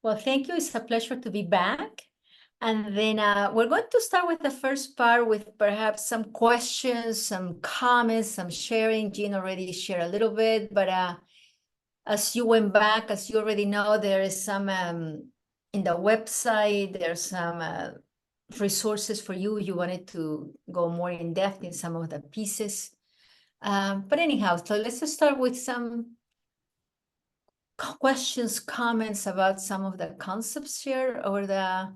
Well, thank you. It's a pleasure to be back. And then we're going to start with the first part with perhaps some questions, some comments, some sharing. Jean already shared a little bit, but as you went back, as you already know, there is some in the website, there's some resources for you. You wanted to go more in depth in some of the pieces. But anyhow, so let's just start with some questions, comments about some of the concepts shared over the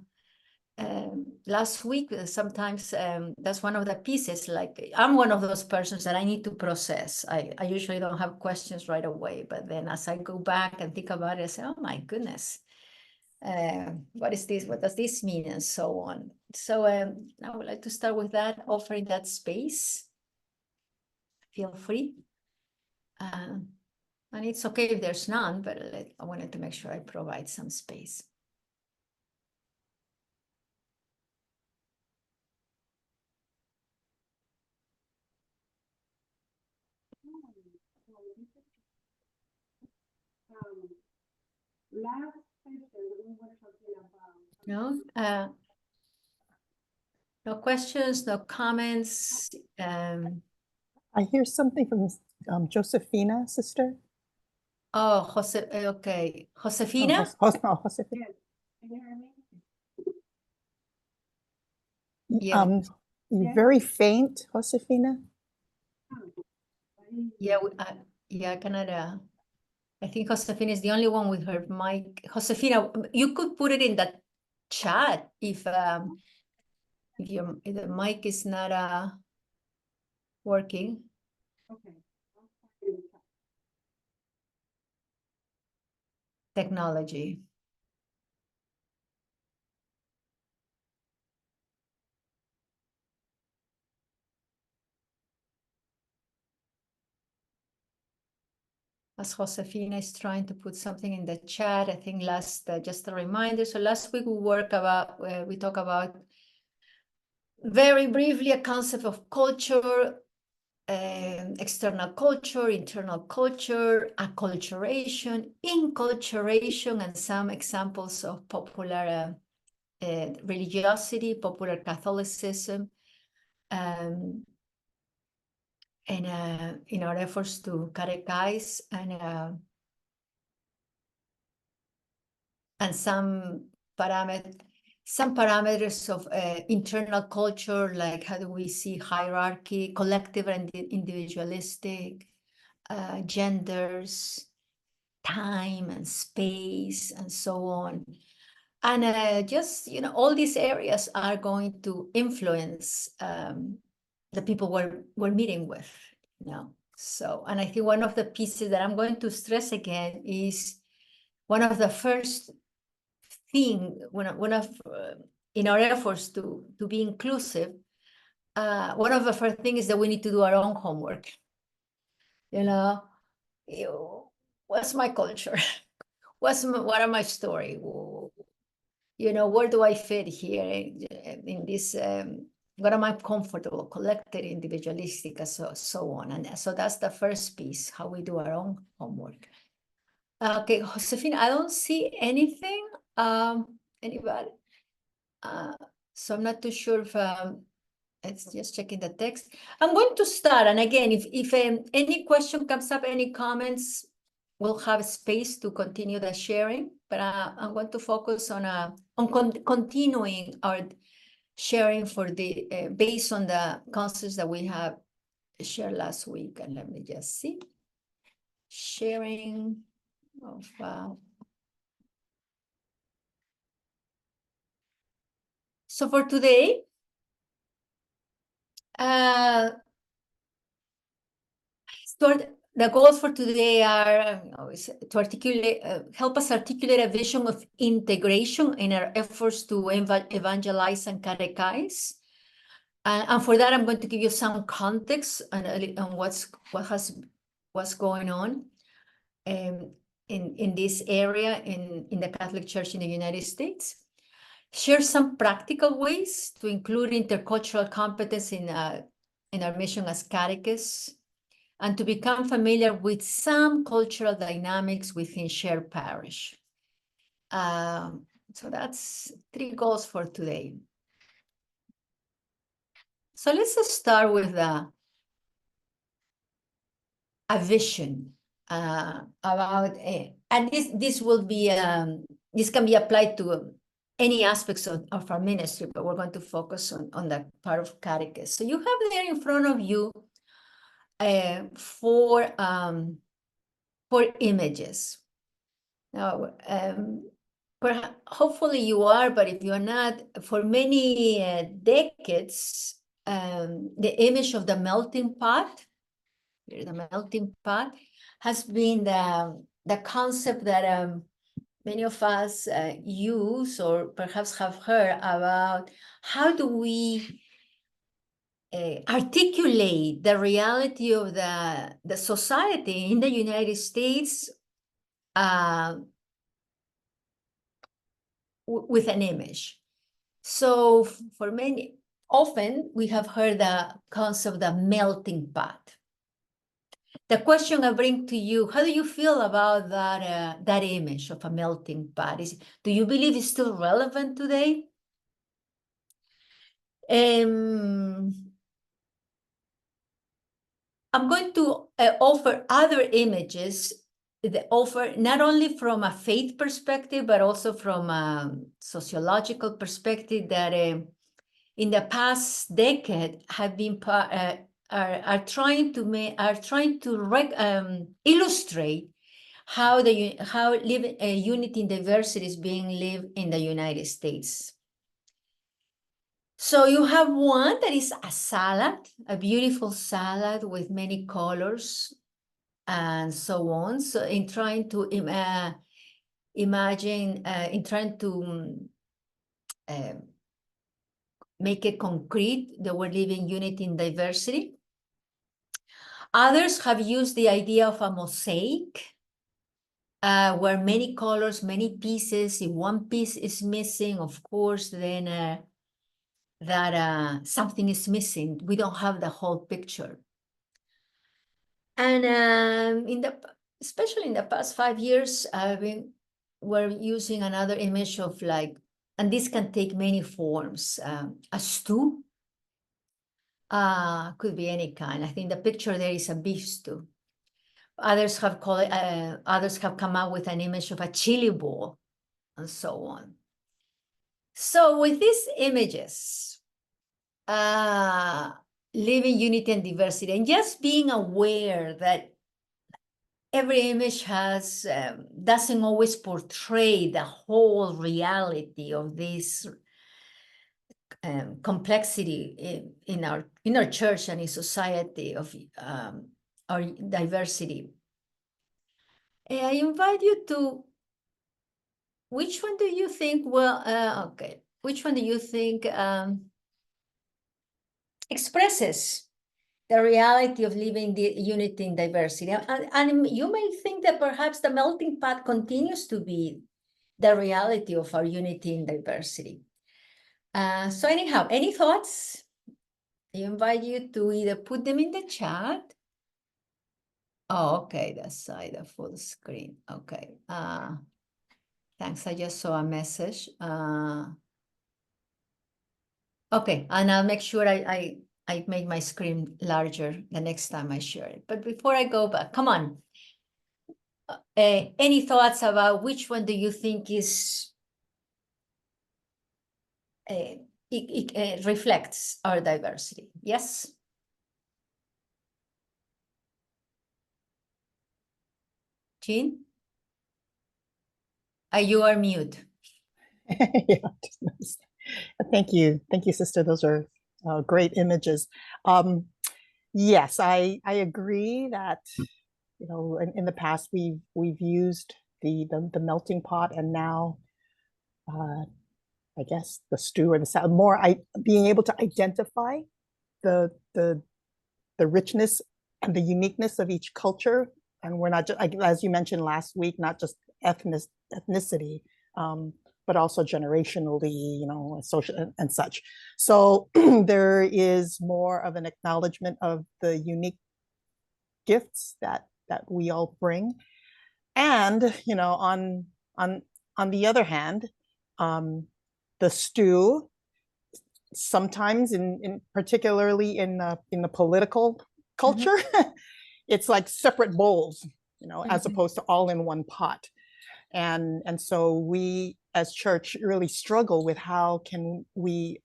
last week. Sometimes that's one of the pieces, like I'm one of those persons that I need to process. I usually don't have questions right away, but then as I go back and think about it, I say, oh my goodness, what is this? What does this mean? And so on. So I would like to start with that, offering that space. Feel free. And it's okay if there's none, but I wanted to make sure I provide some space. Last session, we were talking about... No, no questions, no comments. I hear something from Josephina, sister. Oh, okay. Josefina? Josefina. Yes. Can you hear me? Yeah. You're very faint, Josefina. Yeah, yeah, Canada. I think Josefina is the only one with her mic. Josefina, you could put it in the chat if the mic is not working. Okay. Technology. As Josefina is trying to put something in the chat, I think just a reminder. So last week we talked about very briefly a concept of culture, external culture, internal culture, acculturation, inculturation, and some examples of popular religiosity, popular Catholicism, and in our efforts to catechize and some parameters of internal culture, like how do we see hierarchy, collective and individualistic, genders, time and space, and so on. And just, all these areas are going to influence the people we're meeting with, So, and I think one of the pieces that I'm going to stress again is one of the first thing, in our efforts to be inclusive, one of the first things is that we need to do our own homework. What's my culture? What are my story? Where do I fit here in this? What am I comfortable, collected, individualistic, so on. And so that's the first piece, how we do our own homework. Okay, Josefina, I don't see anything. Anybody? So I'm not too sure if it's just checking the text. I'm going to start, and again, if any question comes up, any comments, we'll have space to continue the sharing. But I'm going to focus on continuing our sharing for the based on the concepts that we have shared last week. And let me just see. Sharing of so for today, the goals for today are to help us articulate a vision of integration in our efforts to evangelize and catechize. And for that, I'm going to give you some context on what's going on in this area in the Catholic Church in the United States. Share some practical ways to include intercultural competence in our mission as catechists. and to become familiar with some cultural dynamics within shared parish. So that's 3 goals for today. So let's start with a vision about, and this will be, this can be applied to any aspects of our ministry, but we're going to focus on that part of catechesis. So you have there in front of you 4 images. Now, hopefully you are, but if you're not, for many decades, the image of the melting pot, has been the concept that many of us use or perhaps have heard about. How do we articulate the reality of the society in the United States with an image? So for many, often we have heard the concept of the melting pot. The question I bring to you, how do you feel about that image of a melting pot? Do you believe it's still relevant today? I'm going to offer other images that offer not only from a faith perspective, but also from a sociological perspective that in the past decade have been are trying to illustrate how unity and diversity is being lived in the United States. So you have one that is a salad, a beautiful salad with many colors and so on. So in trying to imagine, in trying to make it concrete that we're living unity in diversity. Others have used the idea of a mosaic, where many colors, many pieces. If one piece is missing, of course, then that something is missing. We don't have the whole picture. And especially in the past 5 years, we're using another image of like, and this can take many forms. A stew, could be any kind. I think the picture there is a beef stew. Others have come up with an image of a chili bowl, and so on. So with these images, living unity and diversity, and just being aware that every image doesn't always portray the whole reality of this complexity in our church and in society of our diversity. I invite you to, which one do you think, okay, which one do you think expresses the reality of living the unity in diversity? And you may think that perhaps the melting pot continues to be the reality of our unity in diversity. So anyhow, any thoughts? I invite you to either put them in the chat. Oh, okay, that's the full screen. Okay. Thanks, I just saw a message. Okay, and I'll make sure I make my screen larger the next time I share it. But before I go back, come on. Any thoughts about which one do you think is it reflects our diversity? Yes? Jean? You are mute. Yeah, thank you, sister. Those are great images. Yes, I agree that in the past we've used the melting pot, and now I guess the stew or the salad more. Being able to identify the richness and the uniqueness of each culture, and we're not just, as you mentioned last week, not just ethnicity, but also generationally, social and such. So there is more of an acknowledgement of the unique gifts that we all bring. And, you know, on the other hand, the stew, sometimes in particularly in the political culture, it's like separate bowls, you know, as opposed to all in one pot. And so we as church really struggle with how can we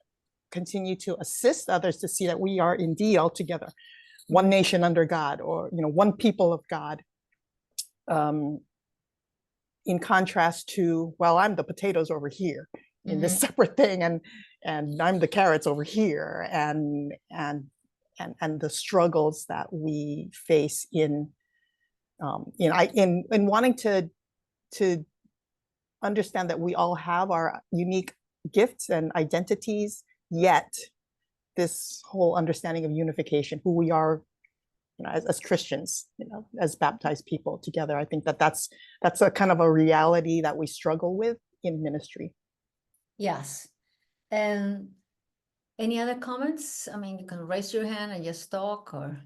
continue to assist others to see that we are indeed all together, one nation under God, or, you know, one people of God. In contrast to, well, I'm the potatoes over here in this separate thing, and I'm the carrots over here, and the struggles that we face in wanting to understand that we all have our unique gifts and identities, yet this whole understanding of unification, who we are, you know, as Christians, you know, as baptized people together. I think that's a kind of a reality that we struggle with in ministry. Yes. And any other comments? I mean, you can raise your hand and just talk, or.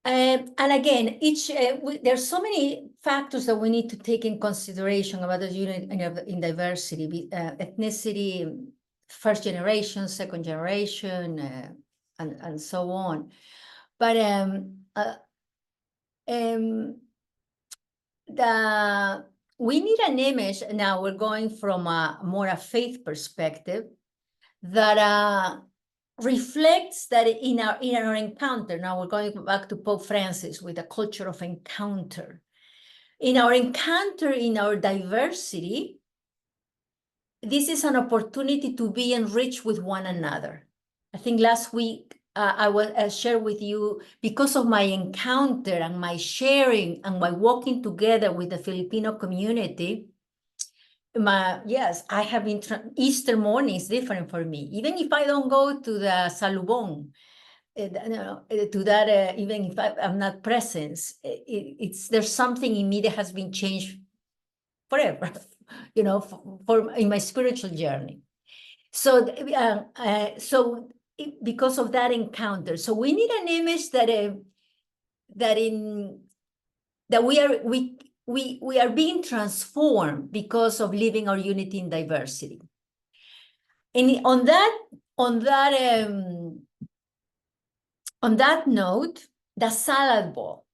And again, there's so many factors that we need to take in consideration about the unit in diversity, ethnicity, first generation, second generation, and so on. But we need an image. Now we're going from a faith perspective that reflects that in our encounter. Now we're going back to Pope Francis with a culture of encounter. In our encounter, in our diversity, this is an opportunity to be enriched with one another. I think last week I will share with you, because of my encounter and my sharing and my walking together with the Filipino community, I have been, Easter morning is different for me. Even if I don't go to the salubong, to that, even if I'm not present, there's something in me that has been changed forever, you know, in my spiritual journey. So, because of that encounter, so we need an image that we are being transformed because of living our unity in diversity. And on that note, the salad bowl.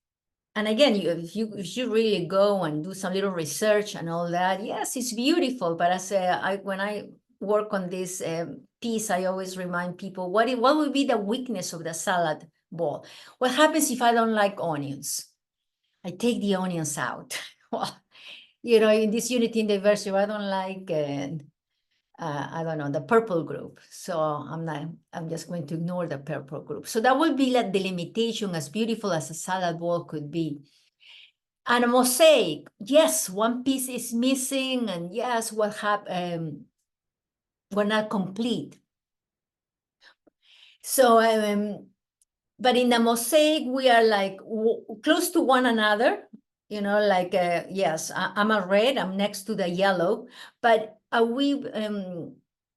And again, if you really go and do some little research and all that, yes, it's beautiful. But as when I work on this piece, I always remind people what would be the weakness of the salad bowl. What happens if I don't like onions? I take the onions out. Well, you know, in this unity and diversity, I don't like, I don't know, the purple group. So I'm just going to ignore the purple group. So that would be like the limitation, as beautiful as a salad bowl could be. And a mosaic, yes, one piece is missing, and yes, what happened, we're not complete. So, but in the mosaic, we are like close to one another, you know, like, yes, I'm a red, I'm next to the yellow, but we,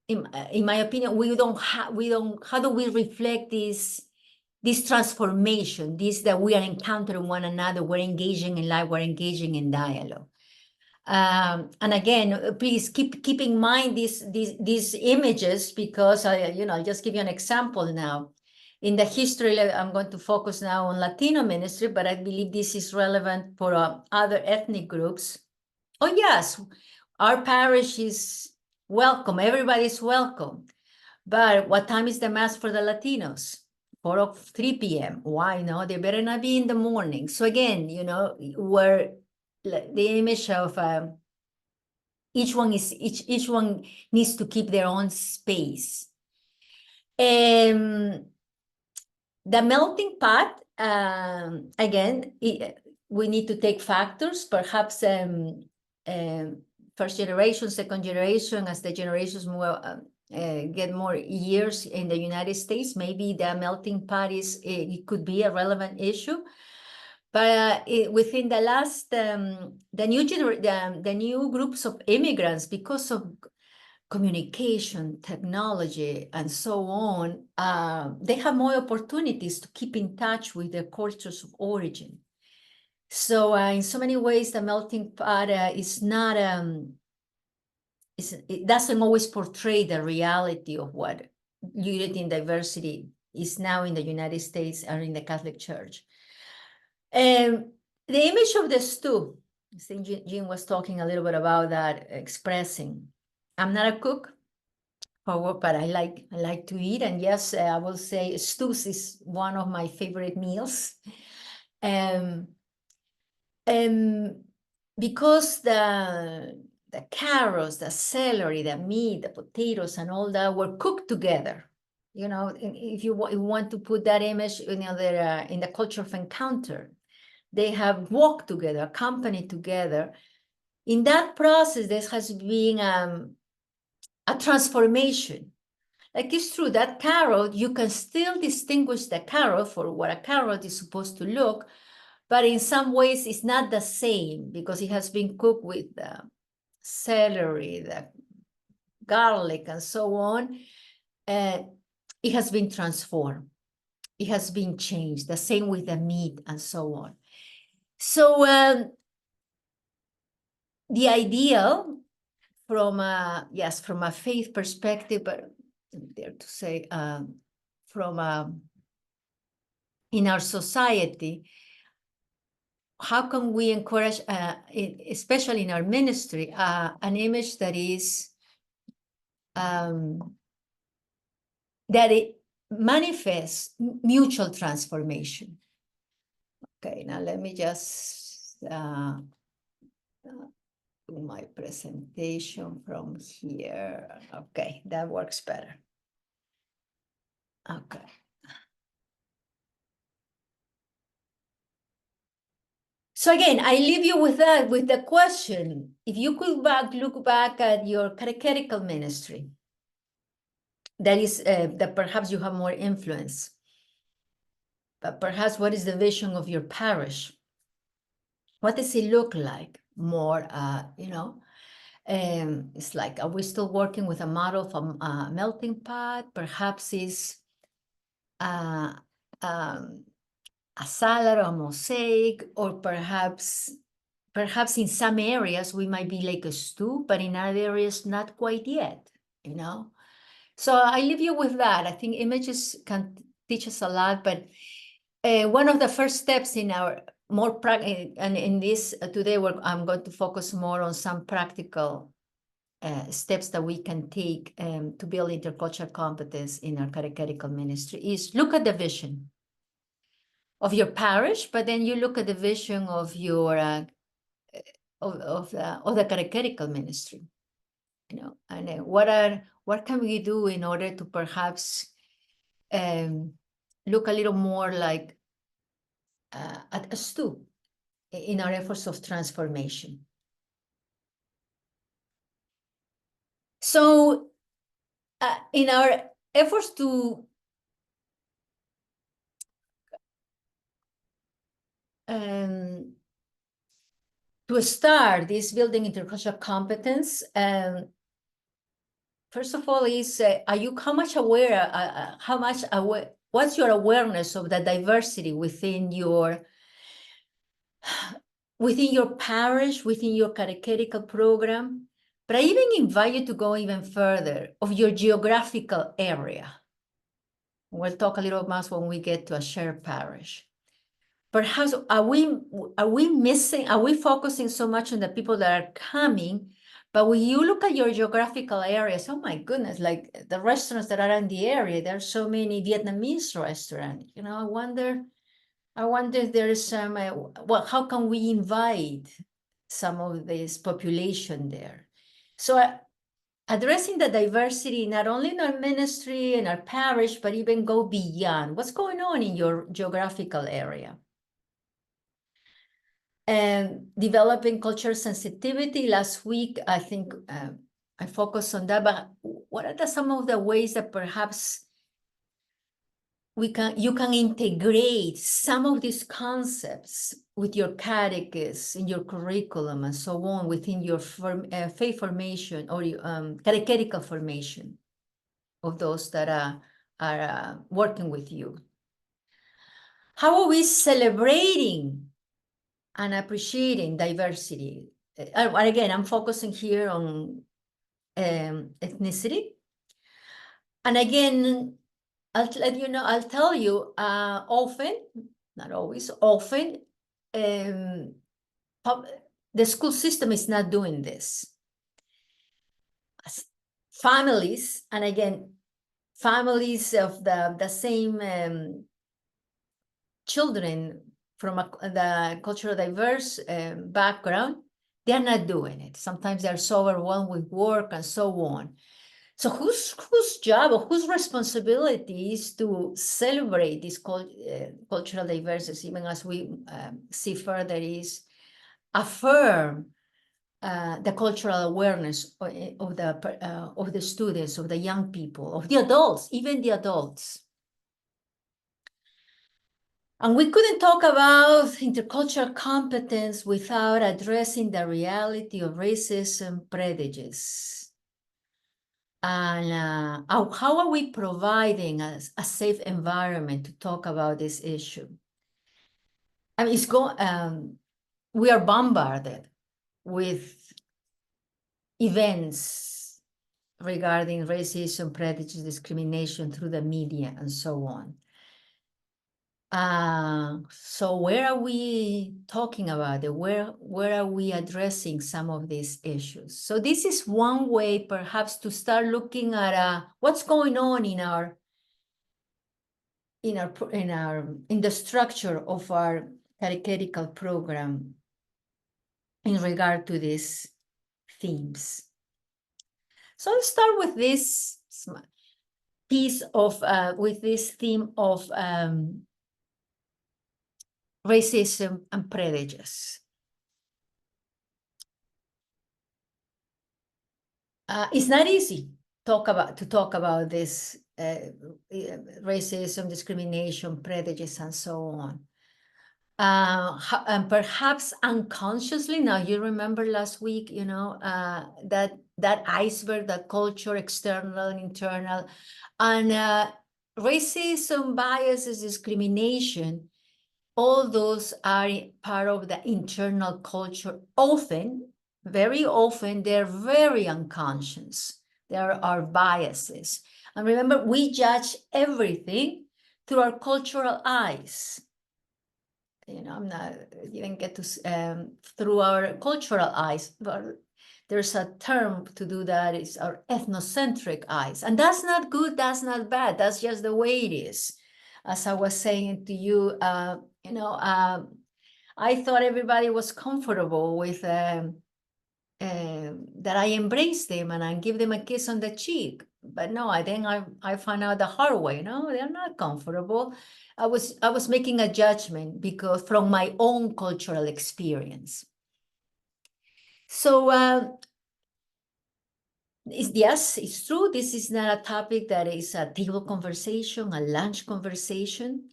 in my opinion, how do we reflect this transformation, that we are encountering one another, we're engaging in life, we're engaging in dialogue. And again, please keep in mind these images, because I'll just give you an example now. In the history, I'm going to focus now on Latino ministry, but I believe this is relevant for other ethnic groups. Oh yes, our parish is welcome, everybody's welcome. But what time is the mass for the Latinos? 3 p.m. Why? No, they better not be in the morning. So again, you know, where the image of each one needs to keep their own space. The melting pot, again, we need to take factors, perhaps first generation, second generation, as the generations get more years in the United States, maybe the melting pot it could be a relevant issue. But within the last, the new groups of immigrants, because of communication, technology, and so on, they have more opportunities to keep in touch with their cultures of origin. So in so many ways, the melting pot is not, it doesn't always portray the reality of what unity and diversity is now in the United States and in the Catholic Church. The image of the stew, I think Jean was talking a little bit about that, expressing. I'm not a cook, but I like to eat, and yes, I will say stews is one of my favorite meals. Because the carrots, the celery, the meat, the potatoes, and all that were cooked together. You know, if you want to put that image in the culture of encounter, they have walked together, accompanied together. In that process, there has been a transformation. Like, it's true that carrot, you can still distinguish the carrot for what a carrot is supposed to look, but in some ways it's not the same because it has been cooked with the celery, the garlic, and so on. It has been transformed. It has been changed. The same with the meat and so on. So the ideal from a faith perspective, but I'm there to say in our society, how can we encourage, especially in our ministry, an image that is that it manifests mutual transformation? Okay, now let me just do my presentation from here. Okay, that works better. Okay. So again, I leave you with that, with the question: if you could look back at your catechetical ministry, that is that perhaps you have more influence, but perhaps what is the vision of your parish? What does it look like? More, it's like, are we still working with a model of a melting pot? Perhaps is a salad or a mosaic, or perhaps in some areas we might be like a stew, but in other areas not quite yet, So I leave you with that. I think images can teach us a lot, but one of the first steps in our more practical, and in this today, I'm going to focus more on some practical steps that we can take to build intercultural competence in our catechetical ministry, is look at the vision of your parish, but then you look at the vision of your of the catechetical ministry, and what can we do in order to perhaps look a little more like at a stew in our efforts of transformation. So in our efforts to start this building intercultural competence, first of all, is how much aware, what's your awareness of the diversity within your parish, within your catechetical program? But I even invite you to go even further, of your geographical area. We'll talk a little more when we get to a shared parish. Perhaps are we focusing so much on the people that are coming? But when you look at your geographical areas, oh my goodness, like the restaurants that are in the area, there are so many Vietnamese restaurants. I wonder if there is some, how can we invite some of this population there? So addressing the diversity, not only in our ministry and our parish, but even go beyond. What's going on in your geographical area? And developing cultural sensitivity. Last week, I think I focused on that, but what are some of the ways that perhaps you can integrate some of these concepts with your catechis in your curriculum and so on within your faith formation or catechetical formation of those that are working with you. How are we celebrating and appreciating diversity? And again, I'm focusing here on ethnicity. And again, I'll tell you, often, not always, often, the school system is not doing this. Families, and again, families of the same children from the cultural diverse background, they're not doing it. Sometimes they're so overwhelmed with work and so on. So whose job or whose responsibility is to celebrate this cultural diversity, even as we see further, is affirm the cultural awareness of the students, of the young people, of the adults, even the adults. And we couldn't talk about intercultural competence without addressing the reality of racism prejudice. And how are we providing a safe environment to talk about this issue? I mean, we are bombarded with events regarding racism, prejudice, discrimination through the media and so on. So where are we talking about it? Where are we addressing some of these issues? So this is one way perhaps to start looking at what's going on in the structure of our catechetical program in regard to these themes. So let's start with this piece of with this theme of racism and prejudice. It's not easy to talk about this racism, discrimination, prejudice, and so on. And perhaps unconsciously, now you remember last week, that iceberg, that culture, external and internal, and racism, biases, discrimination, all those are part of the internal culture. Often, very often, they're very unconscious. There are biases. And remember, we judge everything through our cultural eyes. You didn't get to, through our cultural eyes, but there's a term to do that, it's our ethnocentric eyes. And that's not good, that's not bad, that's just the way it is. As I was saying to you, I thought everybody was comfortable with that I embrace them and I give them a kiss on the cheek. But no, I found out the hard way. No, they're not comfortable. I was making a judgment because from my own cultural experience. So yes, it's true. This is not a topic that is a table conversation, a lunch conversation.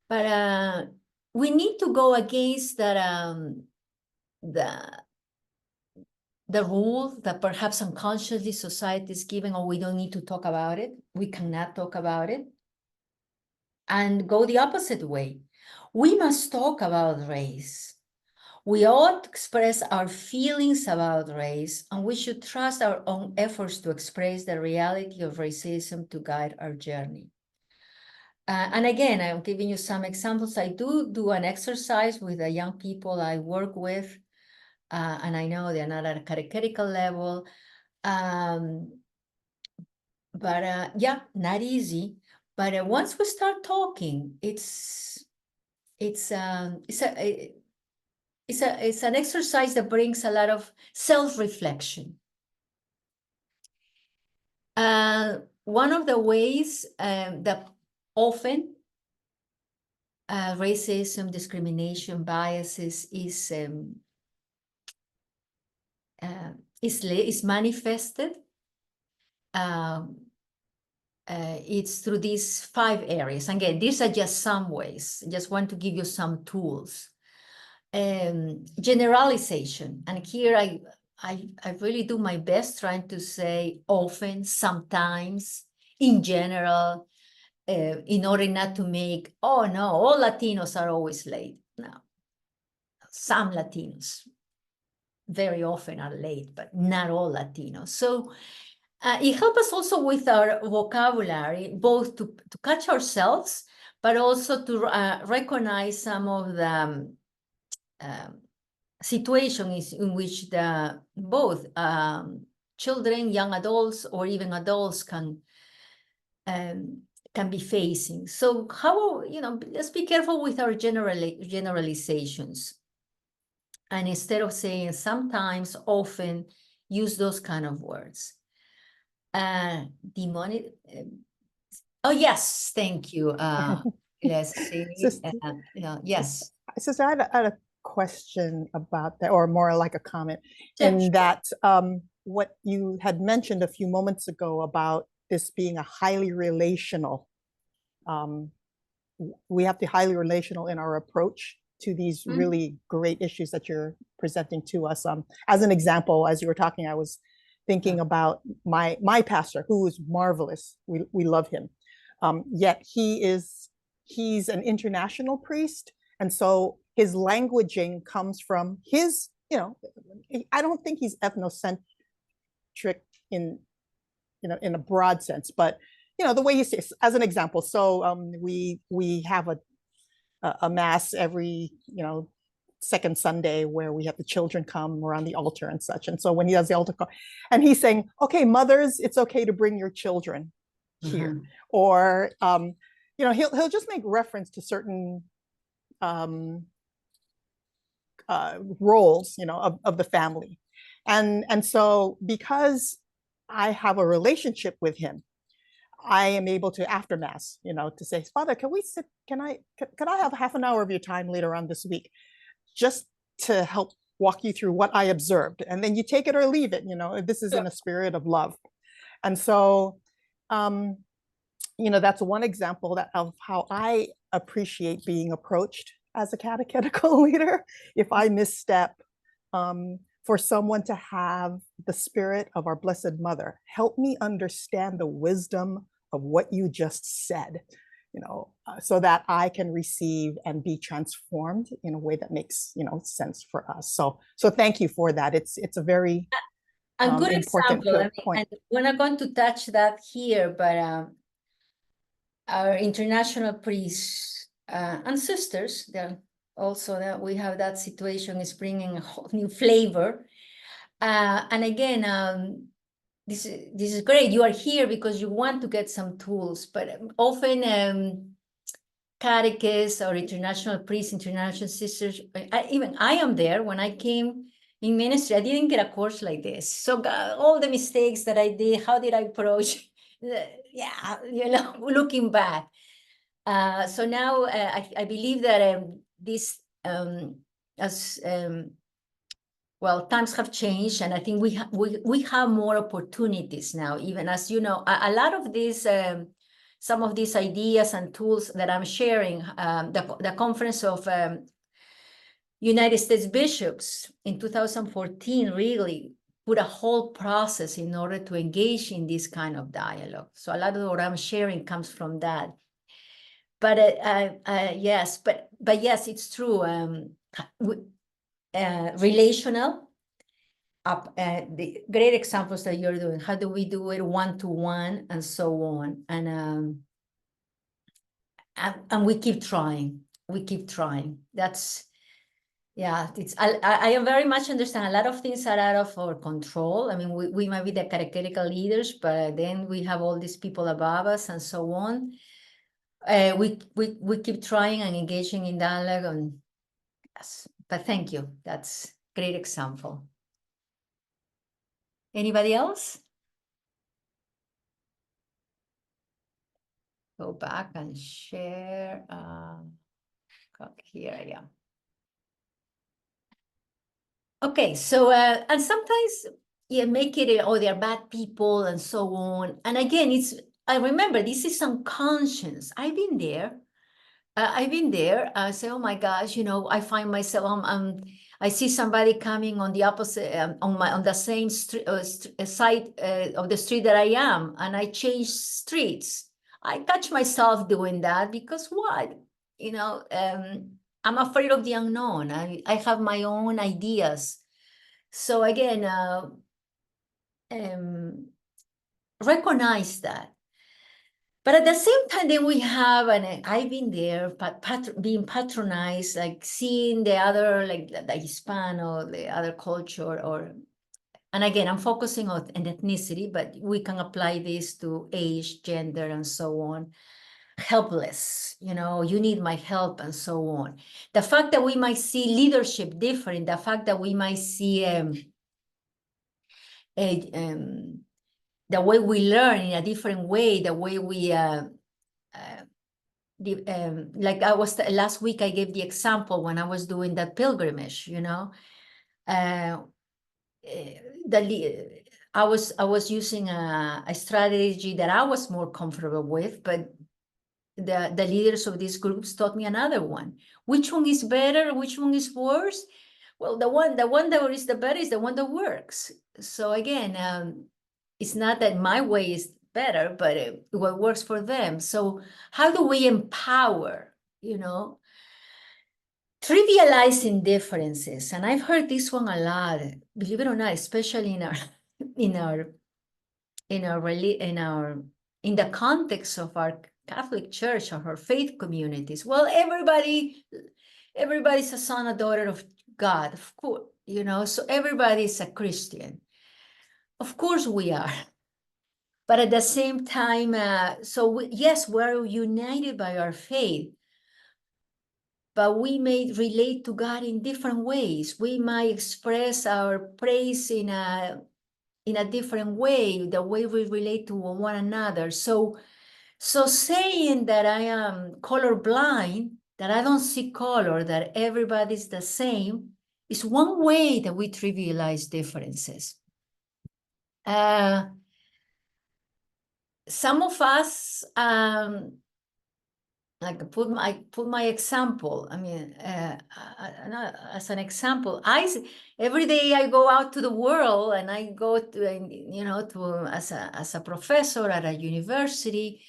But we need to go against that the rule that perhaps unconsciously society is giving, or we don't need to talk about it. We cannot talk about it. And go the opposite way. We must talk about race. We ought to express our feelings about race, and we should trust our own efforts to express the reality of racism to guide our journey. And again, I'm giving you some examples. I do an exercise with the young people I work with, and I know they're not at a catechetical level, but yeah, not easy. But once we start talking, it's an exercise that brings a lot of self-reflection. One of the ways that often racism, discrimination, biases is manifested it's through these 5 areas. Again, these are just some ways. I just want to give you some tools. Generalization, and here I really do my best trying to say often, sometimes, in general, in order not to make, oh no, all Latinos are always late. No, some Latinos very often are late, but not all Latinos. So it helps us also with our vocabulary, both to catch ourselves, but also to recognize some of the situations in which both children, young adults, or even adults can be facing. So how, let's be careful with our generalizations. And instead of saying sometimes, often, use those kind of words. Demonic. Oh, yes, thank you. Let's see. Yes. Sister, I had a question about that, or more like a comment, Sure, in sure. that what you had mentioned a few moments ago about this being a highly relational, we have to be highly relational in our approach to these really great issues that you're presenting to us. As an example, as you were talking, I was thinking about my pastor, who is marvelous. We love him. Yet he's an international priest. And so his languaging comes from his, I don't think he's ethnocentric in a broad sense, but the way he says, as an example. So we have a mass every, second Sunday where we have the children come around the altar and such. And so when he does the altar call, and he's saying, okay, mothers, it's okay to bring your children here. Or, he'll just make reference to certain roles, of the family. And so because I have a relationship with him, I am able to, after mass, to say, Father, can I have half an hour of your time later on this week, just to help walk you through what I observed, and then you take it or leave it. This is in a spirit of love. And so, that's one example of how I appreciate being approached as a catechetical leader. If I misstep, for someone to have the spirit of our Blessed Mother, help me understand the wisdom of what you just said, so that I can receive and be transformed in a way that makes, sense for us. So thank you for that. It's a very a good important example. point. And we're not going to touch that here, but our international priests and sisters, also that we have that situation is bringing a whole new flavor. And again, this is great. You are here because you want to get some tools, but often catechists or international priests, international sisters, even I am there. When I came in ministry, I didn't get a course like this. So all the mistakes that I did, how did I approach? Looking back. So now I believe that this, well, times have changed, and I think we have more opportunities now. Even as you know, a lot of these, some of these ideas and tools that I'm sharing, the Conference of United States Bishops in 2014 really put a whole process in order to engage in this kind of dialogue. So a lot of what I'm sharing comes from that. But yes, but yes, it's true. Relational, the great examples that you're doing. How do we do it one-to-one and so on? And we keep trying. We keep trying. That's, yeah. It's I am very much understand a lot of things are out of our control. I mean, we might be the catechetical leaders, but then we have all these people above us and so on. We keep trying and engaging in dialogue, and yes. But thank you. That's a great example. Anybody else? Go back and share. Here I am. Okay, so and sometimes make it, oh, they're bad people and so on. And again, it's I remember this is unconscious. I've been there. I say, oh my gosh, I find myself, I see somebody coming on the opposite, on the same side of the street that I am, and I change streets. I catch myself doing that because what? I'm afraid of the unknown. I have my own ideas. So again, recognize that. But at the same time, then we have, and I've been there, being patronized, like seeing the other, like the Hispano, the other culture, and again, I'm focusing on an ethnicity, but we can apply this to age, gender, and so on. Helpless, you need my help, and so on. The fact that we might see leadership different, the fact that we might see the way we learn in a different way, the way we like I was last week, I gave the example when I was doing that pilgrimage, I was using a strategy that I was more comfortable with, but the leaders of these groups taught me another one. Which one is better? Which one is worse? Well, the one that is the better is the one that works. So again, it's not that my way is better, but what works for them. So how do we empower, trivializing differences? And I've heard this one a lot, believe it or not, especially in the context of our Catholic Church or our faith communities. Well, everybody's a son or daughter of God, of course, so everybody's a Christian. Of course we are. But at the same time, yes, we're united by our faith, but we may relate to God in different ways. We might express our praise in a different way, the way we relate to one another. So saying that I am colorblind, that I don't see color, that everybody's the same, is one way that we trivialize differences. Some of us, like put my example. I mean, as an example, every day I go out to the world and I go to as a professor at a university.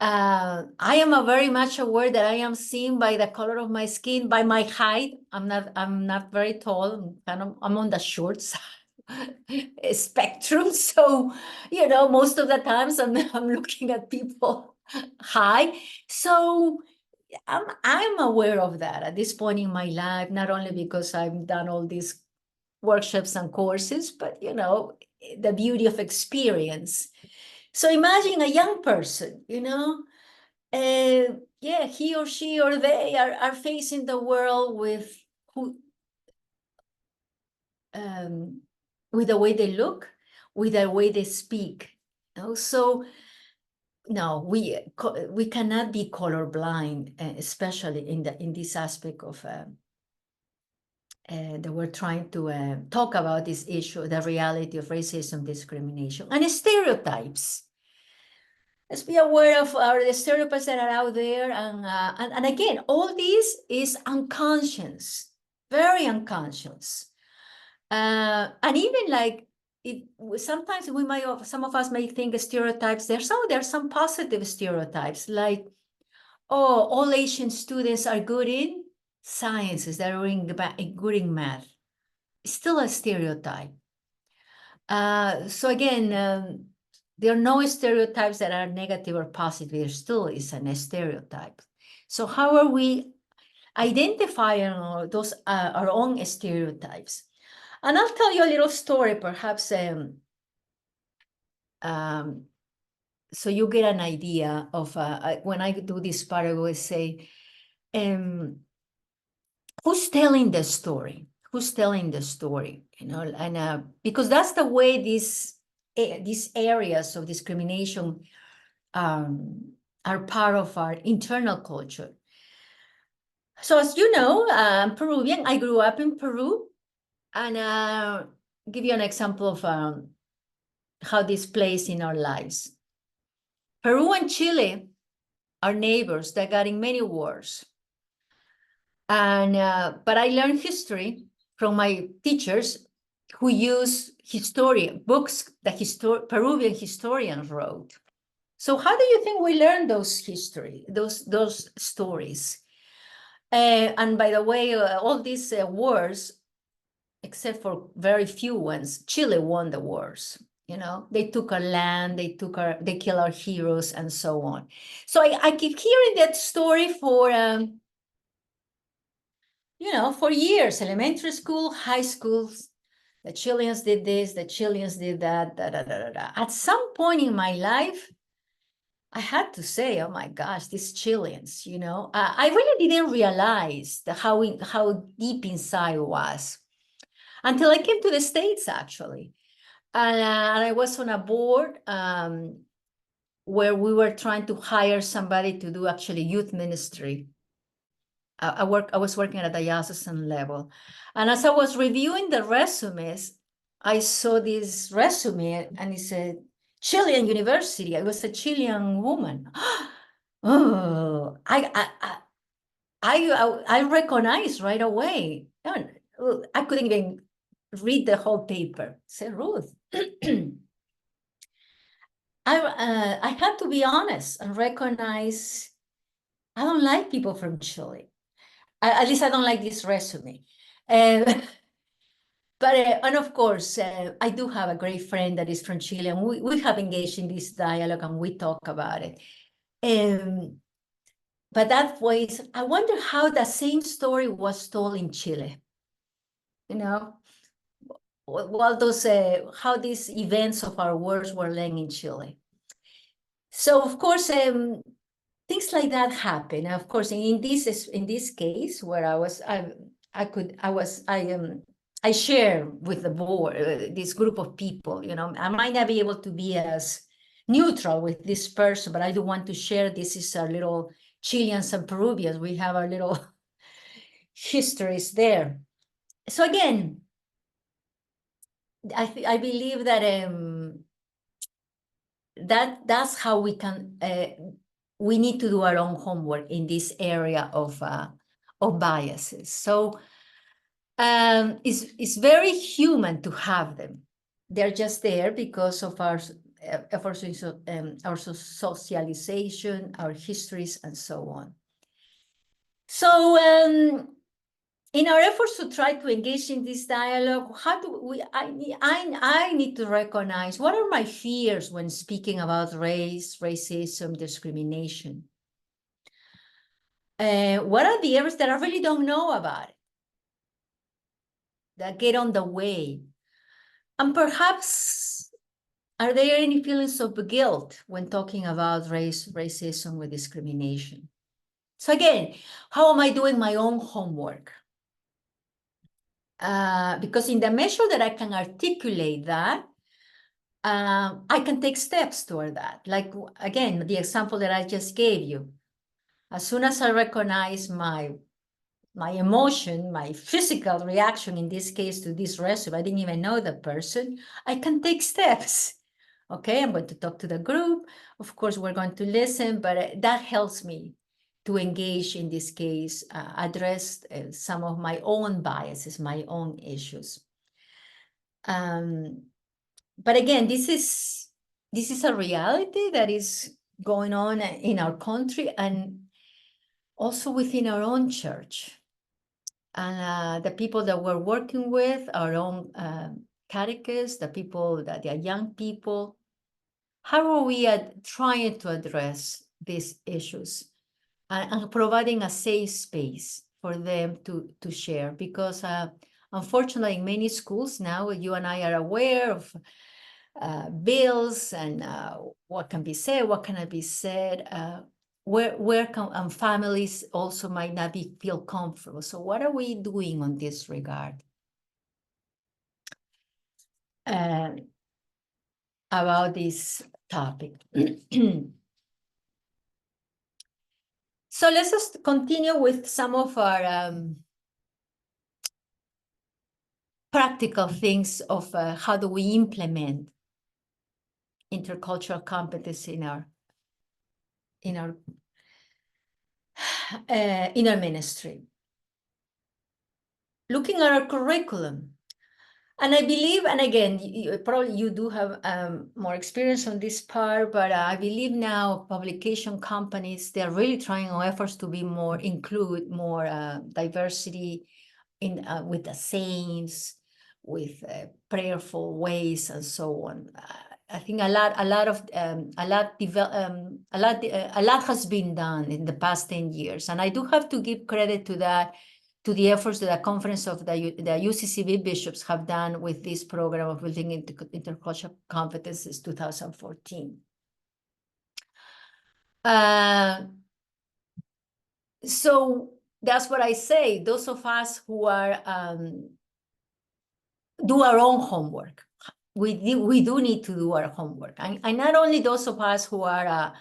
I am very much aware that I am seen by the color of my skin, by my height. I'm not very tall. I'm on the short side spectrum. So, most of the times I'm looking at people high. So I'm aware of that at this point in my life, not only because I've done all these workshops and courses, but the beauty of experience. So imagine a young person, he or she or they are facing the world with the way they look, with the way they speak. So no, we cannot be colorblind, especially in this aspect of that we're trying to talk about this issue, the reality of racism, discrimination, and stereotypes. Let's be aware of the stereotypes that are out there, and again, all this is unconscious, very unconscious, and even like sometimes some of us may think stereotypes. There's some positive stereotypes, like, oh, all Asian students are good in sciences, they're good in math. It's still a stereotype. So again, there are no stereotypes that are negative or positive. There still is a stereotype. So how are we identifying those our own stereotypes? And I'll tell you a little story, perhaps, so you get an idea of when I do this part, I always say, who's telling the story? Who's telling the story? And because that's the way these areas of discrimination are part of our internal culture. So as you know, I'm Peruvian. I grew up in Peru, and give you an example of how this plays in our lives. Peru and Chile are neighbors that got in many wars. And but I learned history from my teachers who use books that Peruvian historians wrote. So how do you think we learn those stories? And by the way, all these wars, except for very few ones, Chile won the wars. You know, they took our land, they killed our heroes, and so on. So I keep hearing that story for for years, elementary school, high schools. The Chileans did this, the Chileans did that, da, da, da, da, da. At some point in my life, I had to say, oh my gosh, these Chileans, I really didn't realize how deep inside it was until I came to the States, actually. And I was on a board where we were trying to hire somebody to do actually youth ministry. I was working at a diocesan level. And as I was reviewing the resumes, I saw this resume and it said, Chilean University. I was a Chilean woman. Oh, I recognized right away. I couldn't even read the whole paper. Say, Ruth, I had to be honest and recognize I don't like people from Chile. At least I don't like this resume. But and of course, I do have a great friend that is from Chile, and we have engaged in this dialogue and we talk about it. But that was, I wonder how the same story was told in Chile. Well, those how these events of our wars were learned in Chile. So of course, things like that happen. Of course, in this case where I share with the board this group of people. I might not be able to be as neutral with this person, but I do want to share. This is our little Chileans and Peruvians. We have our little histories there. So again, I believe that that's how we can. We need to do our own homework in this area of biases. So it's very human to have them. They're just there because of our socialization, our histories, and so on. So in our efforts to try to engage in this dialogue, how do we? I need to recognize what are my fears when speaking about race, racism, discrimination. What are the areas that I really don't know about it, that get on the way? And perhaps, are there any feelings of guilt when talking about race, racism, or discrimination? So again, how am I doing my own homework? Because in the measure that I can articulate that, I can take steps toward that. Like, again, the example that I just gave you. As soon as I recognize my emotion, my physical reaction, in this case to this resume, I didn't even know the person, I can take steps. Okay, I'm going to talk to the group. Of course, we're going to listen, but that helps me to engage, in this case, address some of my own biases, my own issues. But again, this is a reality that is going on in our country and also within our own church. And the people that we're working with, our own catechists, the young people, how are we trying to address these issues and providing a safe space for them to share? Because unfortunately, in many schools now, you and I are aware of bills and what can be said, what cannot be said, where families also might not feel comfortable. So what are we doing on this regard? About this topic. So let's just continue with some of our practical things of how do we implement intercultural competence in our in our ministry. Looking at our curriculum, and I believe, and again, probably you do have more experience on this part, but I believe now publication companies, they're really trying on efforts to be include more diversity in with the saints, with prayerful ways and so on. I think a lot has been done in the past 10 years, and I do have to give credit to that, to the efforts that the conference of the UCCB bishops have done with this program of building intercultural competence since 2014. So that's what I say. Those of us who are do our own homework. We do need to do our homework, and not only those of us who are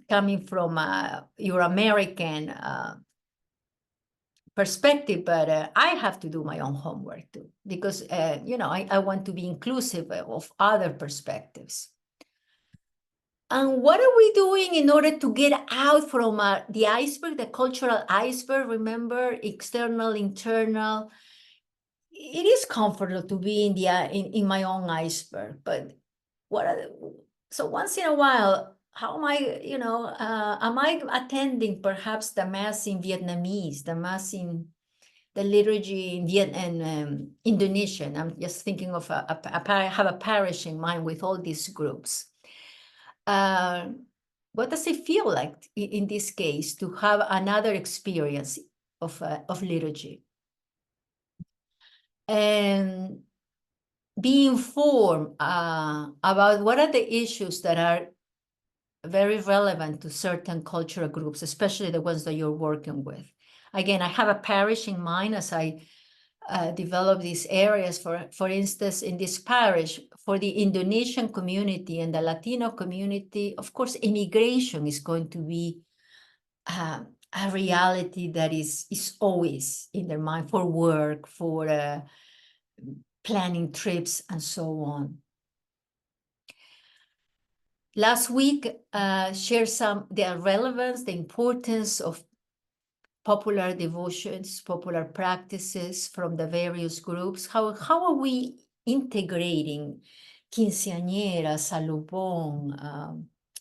coming from your American perspective, but I have to do my own homework too, because I want to be inclusive of other perspectives. And what are we doing in order to get out from the iceberg, the cultural iceberg? Remember, external, internal. It is comfortable to be in my own iceberg, but so once in a while, how am I, am I attending perhaps the mass in Vietnamese, the mass in the liturgy in Indonesian? I'm just thinking of I have a parish in mind with all these groups. What does it feel like in this case to have another experience of liturgy? And be informed about what are the issues that are very relevant to certain cultural groups, especially the ones that you're working with. Again, I have a parish in mind as I develop these areas. For instance, in this parish, for the Indonesian community and the Latino community, of course, immigration is going to be a reality that is always in their mind, for work, for planning trips, and so on. Last week, shared the relevance, the importance of popular devotions, popular practices from the various groups. How are we integrating quinceañeras, salubong,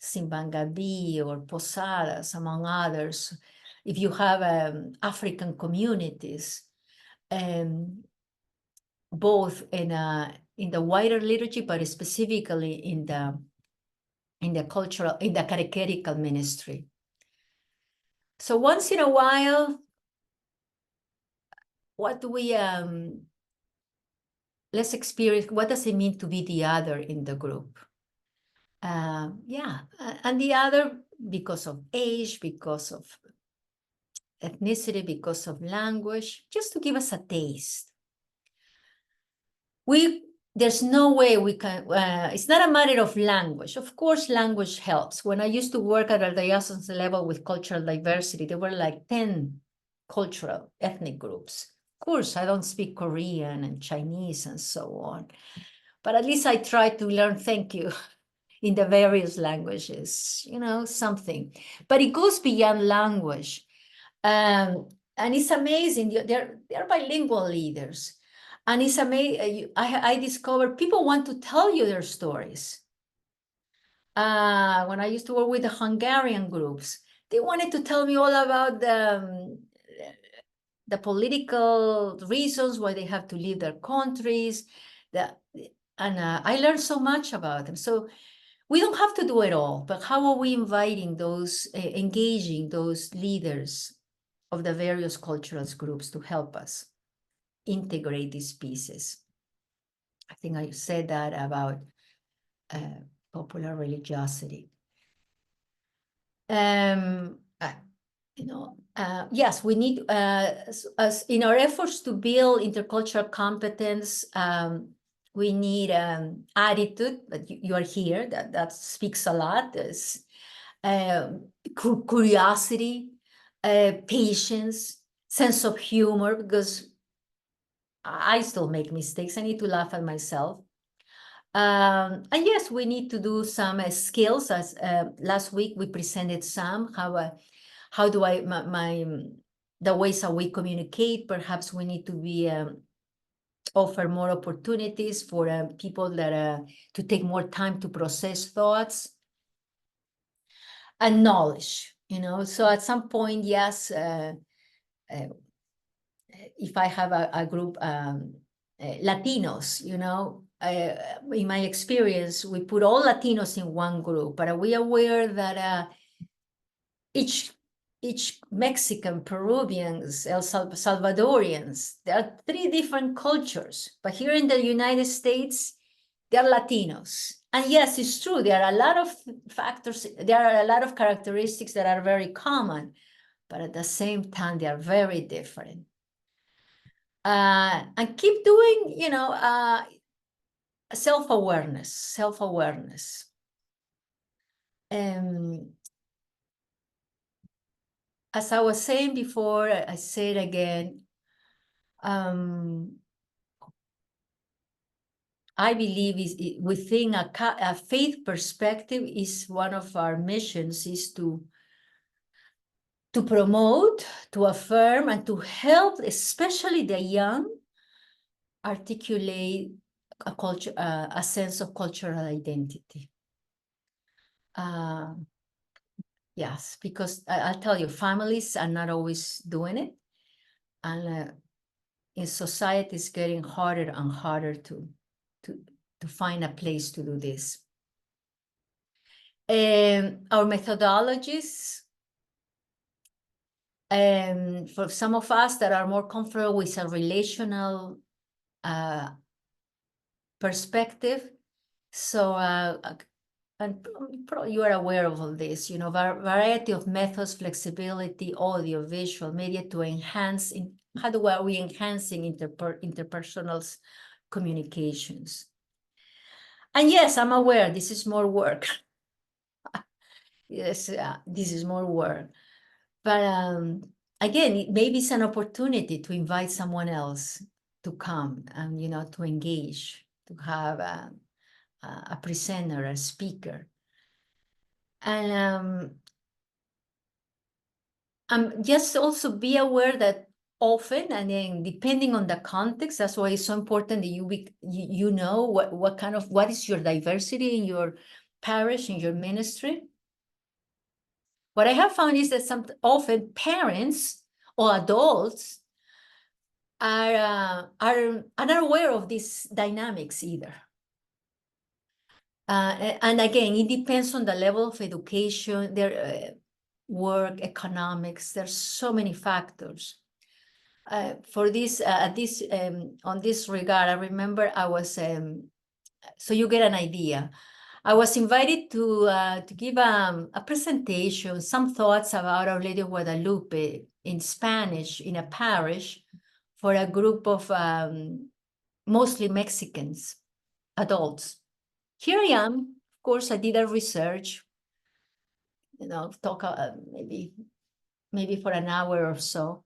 simbangabi, or posadas, among others? If you have African communities, both in the wider liturgy, but specifically in the catechetical ministry. So once in a while, what do we let's experience? What does it mean to be the other in the group? And the other because of age, because of ethnicity, because of language, just to give us a taste. There's no way we can, it's not a matter of language. Of course, language helps. When I used to work at a diocese level with cultural diversity, there were like 10 cultural ethnic groups. Of course, I don't speak Korean and Chinese and so on, but at least I try to learn thank you in the various languages, something. But it goes beyond language. And it's amazing. They're bilingual leaders. And it's amazing. I discovered people want to tell you their stories. When I used to work with the Hungarian groups, they wanted to tell me all about the political reasons why they have to leave their countries. And I learned so much about them. So we don't have to do it all, but how are we inviting those, engaging those leaders of the various cultural groups to help us integrate these pieces? I think I said that about popular religiosity. Yes, we need, as in our efforts to build intercultural competence, we need attitude, but you are here, that speaks a lot. There's curiosity, patience, sense of humor, because I still make mistakes. I need to laugh at myself. And yes, we need to do some skills. As last week we presented some, how do I, the ways that we communicate. Perhaps we need to be, offer more opportunities for people that, to take more time to process thoughts. And knowledge, so at some point, yes, if I have a group, Latinos, in my experience, we put all Latinos in one group, but are we aware that each Mexican, Peruvians, Salvadorians, there are 3 different cultures, but here in the United States, they're Latinos. And yes, it's true, there are a lot of factors, there are a lot of characteristics that are very common, but at the same time, they are very different. And keep doing, self-awareness. As I was saying before, I say it again, I believe within a faith perspective is one of our missions is to promote, to affirm, and to help, especially the young, articulate a sense of cultural identity. Yes, because I'll tell you, families are not always doing it, and in society, it's getting harder and harder to find a place to do this. Our methodologies, for some of us that are more comfortable with a relational perspective, so and probably you are aware of all this, variety of methods, flexibility, audio, visual, media to enhance, how are we enhancing interpersonal communications? And yes, I'm aware this is more work. Yes, this is more work. But again, maybe it's an opportunity to invite someone else to come and, to engage, to have a presenter, a speaker. And just also be aware that often, and then depending on the context, that's why it's so important that you know what is your diversity in your parish, in your ministry. What I have found is that often parents or adults are not aware of these dynamics either. And again, it depends on the level of education, their work, economics. There's so many factors. For this, on this regard, I remember I was, so you get an idea. I was invited to give a presentation, some thoughts about Our Lady of Guadalupe in Spanish in a parish for a group of mostly Mexicans, adults. Here I am. Of course, I did a research, talk maybe for an hour or so.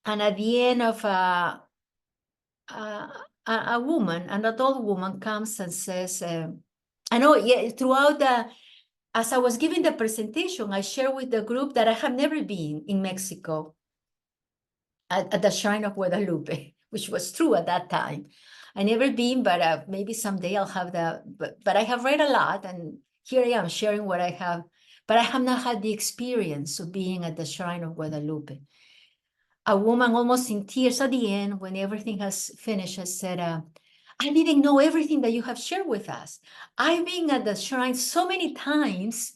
And at the end of a woman, an adult woman comes and says, I know, throughout as I was giving the presentation, I shared with the group that I have never been in Mexico at the Shrine of Guadalupe, which was true at that time. I never been, but maybe someday I'll have but I have read a lot, and here I am sharing what I have, but I have not had the experience of being at the Shrine of Guadalupe. A woman almost in tears at the end, when everything has finished, has said, I didn't know everything that you have shared with us. I've been at the shrine so many times,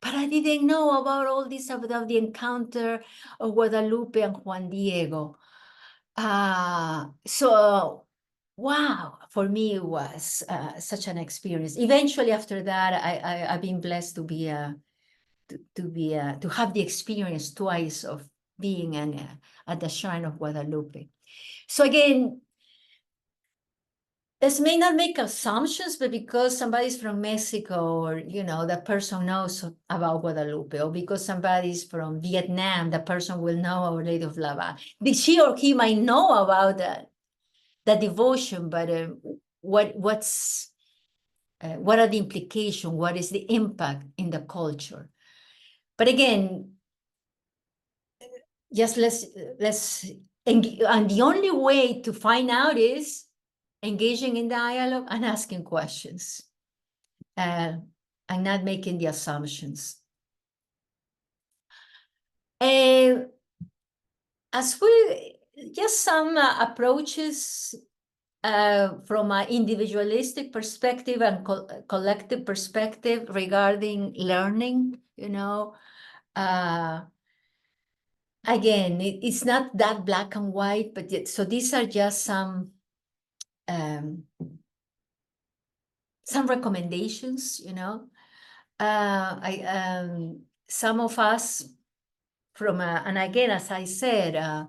but I didn't know about all this, about the encounter of Guadalupe and Juan Diego. So, wow, for me, it was such an experience. Eventually, after that, I've been blessed to be to have the experience twice of being at the Shrine of Guadalupe. So again, this may not make assumptions, but because somebody's from Mexico, or the person knows about Guadalupe, or because somebody's from Vietnam, the person will know Our Lady of Lava. She or he might know about the devotion, but what's what are the implications? What is the impact in the culture? But again, just and the only way to find out is engaging in dialogue and asking questions, and not making the assumptions. And as we just some approaches from an individualistic perspective and collective perspective regarding learning, again, it's not that black and white, but so these are just some recommendations, some of us from, and again, as I said,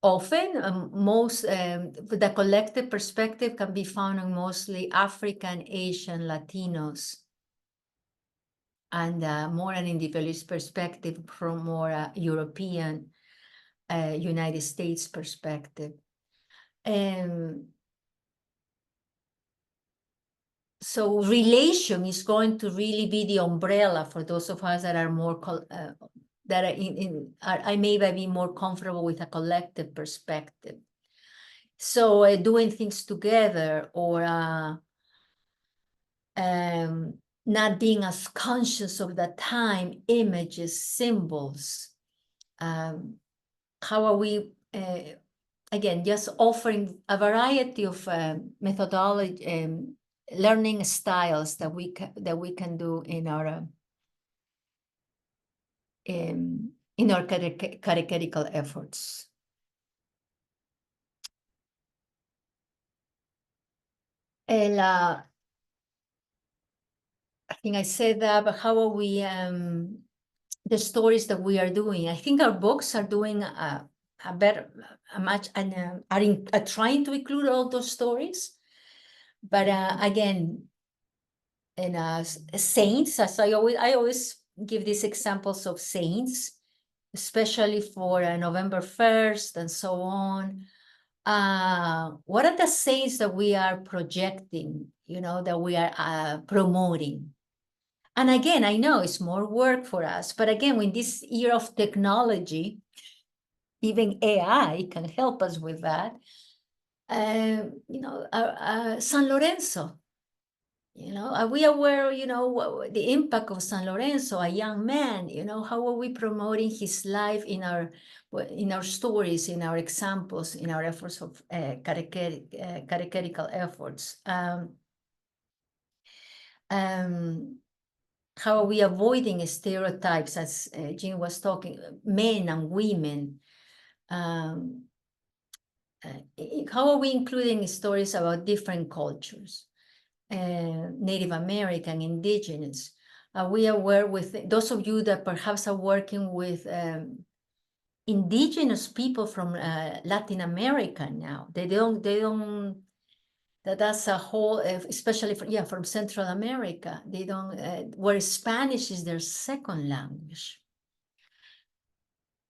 often most, the collective perspective can be found in mostly African, Asian, Latinos, and more an individualist perspective from more European, United States perspective. So relation is going to really be the umbrella for those of us that are more, that are I may be more comfortable with a collective perspective. So doing things together, or not being as conscious of the time, images, symbols. How are we, again, just offering a variety of methodology, learning styles that we can do in our catechetical efforts. And I think I said that, but how are we, the stories that we are doing? I think our books are doing a much, and are trying to include all those stories. But again, and saints, as I always give these examples of saints, especially for November 1st and so on. What are the saints that we are projecting, that we are promoting? And again, I know it's more work for us, but again, in this era of technology, even AI can help us with that. San Lorenzo, are we aware, the impact of San Lorenzo, a young man, how are we promoting his life in our stories, in our examples, in our efforts of catechetical efforts? How are we avoiding stereotypes, as Jean was talking, men and women? How are we including stories about different cultures? Native American, Indigenous. Are we aware with those of you that perhaps are working with Indigenous people from Latin America now? That's a whole, especially from Central America. They don't, where Spanish is their second language.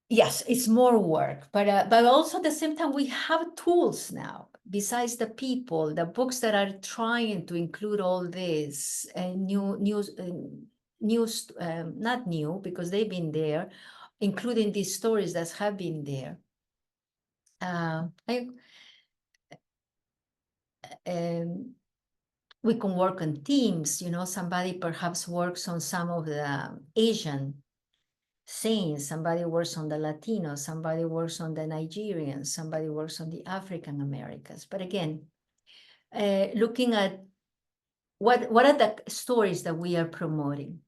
Yes, it's more work, but also at the same time, we have tools now, besides the people, the books that are trying to include all this, not new, because they've been there, including these stories that have been there. We can work on themes, somebody perhaps works on some of the Asian saints, somebody works on the Latinos, somebody works on the Nigerians, somebody works on the African Americans. But again, looking at what are the stories that we are promoting.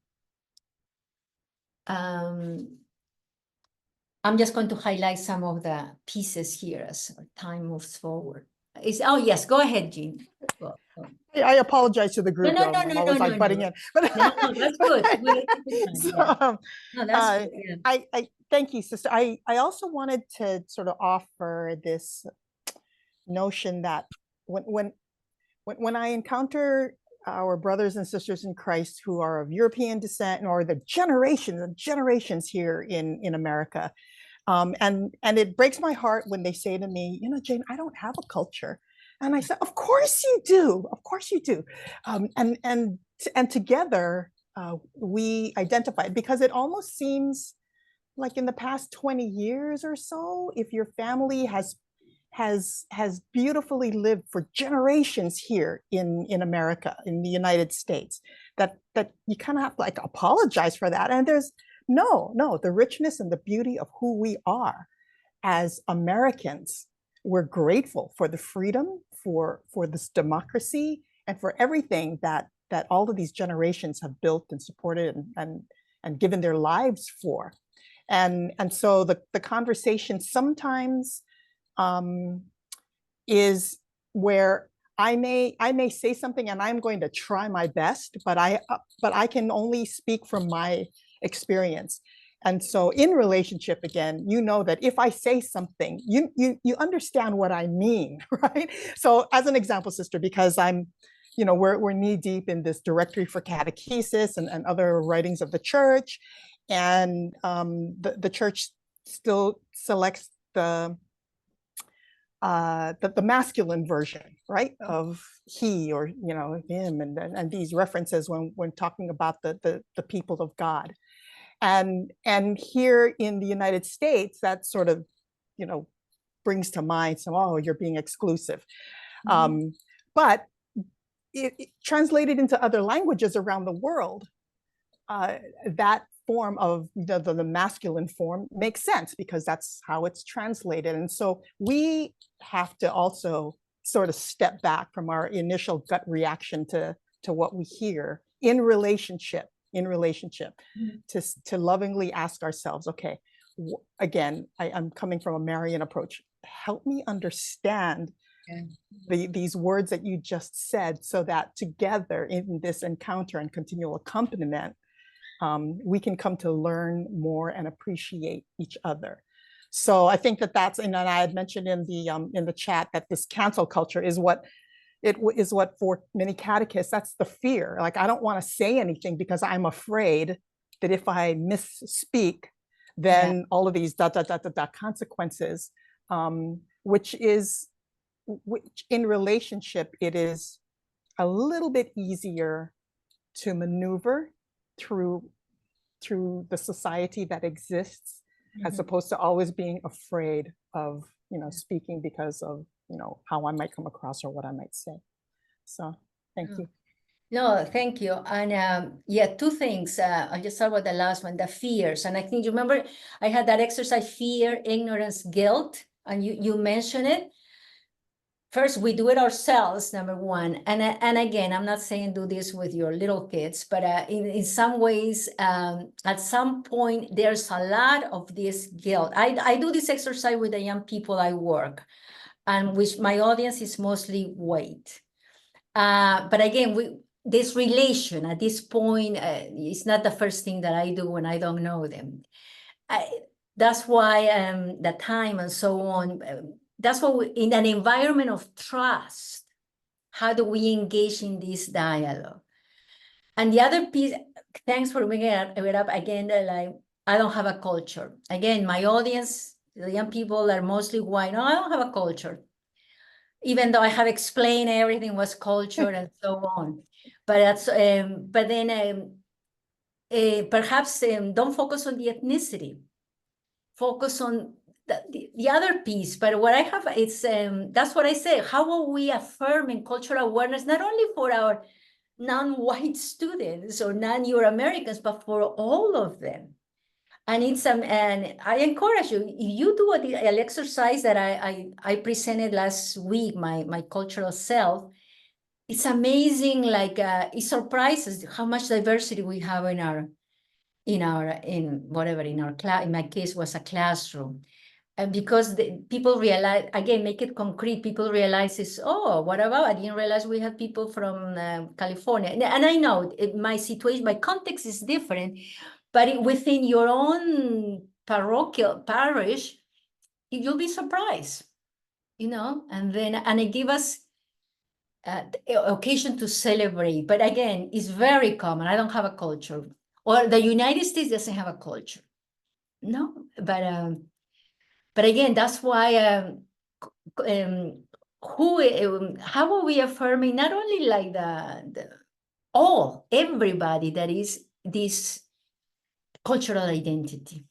I'm just going to highlight some of the pieces here as our time moves forward. Oh yes, go ahead, Jean. Go. I apologize to the group. No, I'm always butting in. But no, that's good. So, no, that's good. Yeah. I thank you, sister. I also wanted to sort of offer this notion that when I encounter our brothers and sisters in Christ who are of European descent, or the generations here in America, and it breaks my heart when they say to me, Jane, I don't have a culture. And I said, of course you do. Of course you do. And together we identified, because it almost seems like in the past 20 years or so, if your family has beautifully lived for generations here in America, in the United States, that you kind of have to like apologize for that. And there's the richness and the beauty of who we are as Americans. We're grateful for the freedom, for this democracy, and for everything that all of these generations have built and supported and given their lives for. And so the conversation sometimes is where I may say something and I'm going to try my best, but I can only speak from my experience. And so in relationship, again, you know that if I say something, you understand what I mean, right? So as an example, sister, because we're knee deep in this directory for catechesis and other writings of the church. And the church still selects the masculine version, right, of he or him, and these references when talking about the people of God. And here in the United States, that sort of brings to mind some, oh, you're being exclusive. But it translated into other languages around the world, that form of the masculine form makes sense because that's how it's translated. And so we have to also sort of step back from our initial gut reaction to what we hear in relationship, to lovingly ask ourselves, okay, again, I'm coming from a Marian approach. Help me understand these words that you just said, so that together in this encounter and continual accompaniment, we can come to learn more and appreciate each other. So I think that's, and I had mentioned in the chat that this cancel culture is what for many catechists, that's the fear. Like, I don't want to say anything because I'm afraid that if I misspeak, then all of these consequences, which in relationship, it is a little bit easier to maneuver through the society that exists, as opposed to always being afraid of speaking because of how I might come across or what I might say. So thank you. No, thank you. And two things. I'll just start with the last one, the fears. And I think you remember I had that exercise, fear, ignorance, guilt, and you mentioned it. First, we do it ourselves, number one. And again, I'm not saying do this with your little kids, but in some ways, at some point, there's a lot of this guilt. I do this exercise with the young people I work, and which my audience is mostly white. But again, this relation at this point, it's not the first thing that I do when I don't know them. That's why the time and so on, that's what in an environment of trust, how do we engage in this dialogue? And the other piece, thanks for bringing it up again, like, I don't have a culture. Again, my audience, the young people are mostly white. No, I don't have a culture. Even though I have explained everything was culture and so on. But that's, but then perhaps don't focus on the ethnicity. Focus on the other piece. But what I have, it's that's what I say. How are we affirming cultural awareness, not only for our non-white students or non-Euro-Americans, but for all of them? And it's and I encourage you, if you do an exercise that I presented last week, my cultural self, it's amazing. Like it surprises how much diversity we have in our class. In my case, was a classroom. And because people realize, again, make it concrete, people realize what about, I didn't realize we have people from California. And I know my situation, my context is different, but within your own parish, you'll be surprised, and it gives us occasion to celebrate. But again, it's very common. I don't have a culture, or the United States doesn't have a culture. No, but again, that's why how are we affirming not only like everybody that is this cultural identity?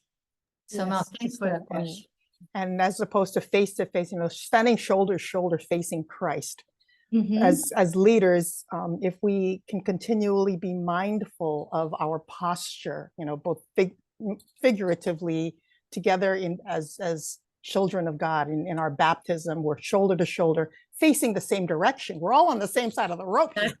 So now, Yes, thanks for that question. And as opposed to face, standing shoulder to shoulder facing Christ. Mhm. As leaders, if we can continually be mindful of our posture, both figuratively together as children of God in our baptism, we're shoulder to shoulder facing the same direction. We're all on the same side of the rope here,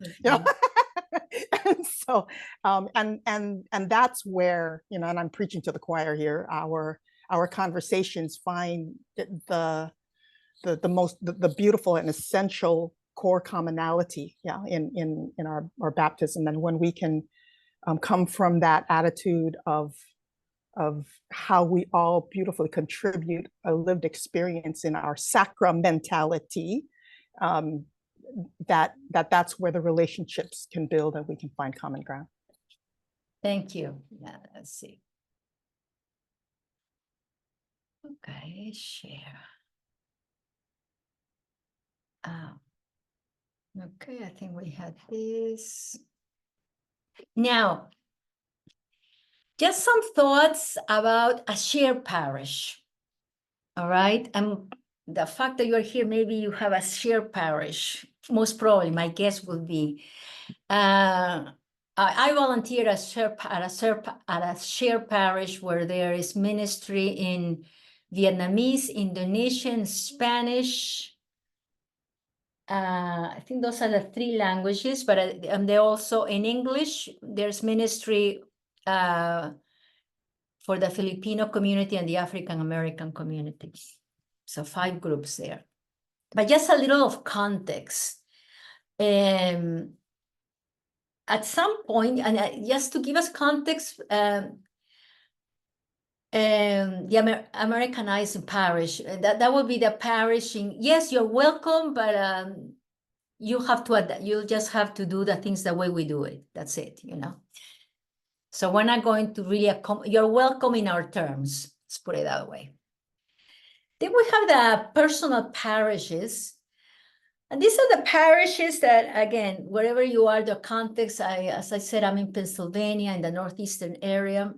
and so and that's where, and I'm preaching to the choir here, our conversations find the beautiful and essential core commonality, in our baptism. And when we can come from that attitude of how we all beautifully contribute a lived experience in our sacramentality, that's where the relationships can build and we can find common ground. Thank you. Yeah, let's see. Okay, share. Okay, I think we had this. Now, just some thoughts about a shared parish. All right, and the fact that you're here, maybe you have a shared parish. Most probably, my guess would be. I volunteer at a shared parish where there is ministry in Vietnamese, Indonesian, Spanish. I think those are the 3 languages, but they're also in English. There's ministry for the Filipino community and the African American communities. So 5 groups there. But just a little of context. At some point, and just to give us context, the Americanized parish, that would be the parish in, yes, you're welcome, but you have to, you just have to do the things the way we do it. That's it, So we're not going to really, you're welcome in our terms, let's put it that way. Then we have the personal parishes. And these are the parishes that, again, wherever you are, the context, as I said, I'm in Pennsylvania, in the northeastern area.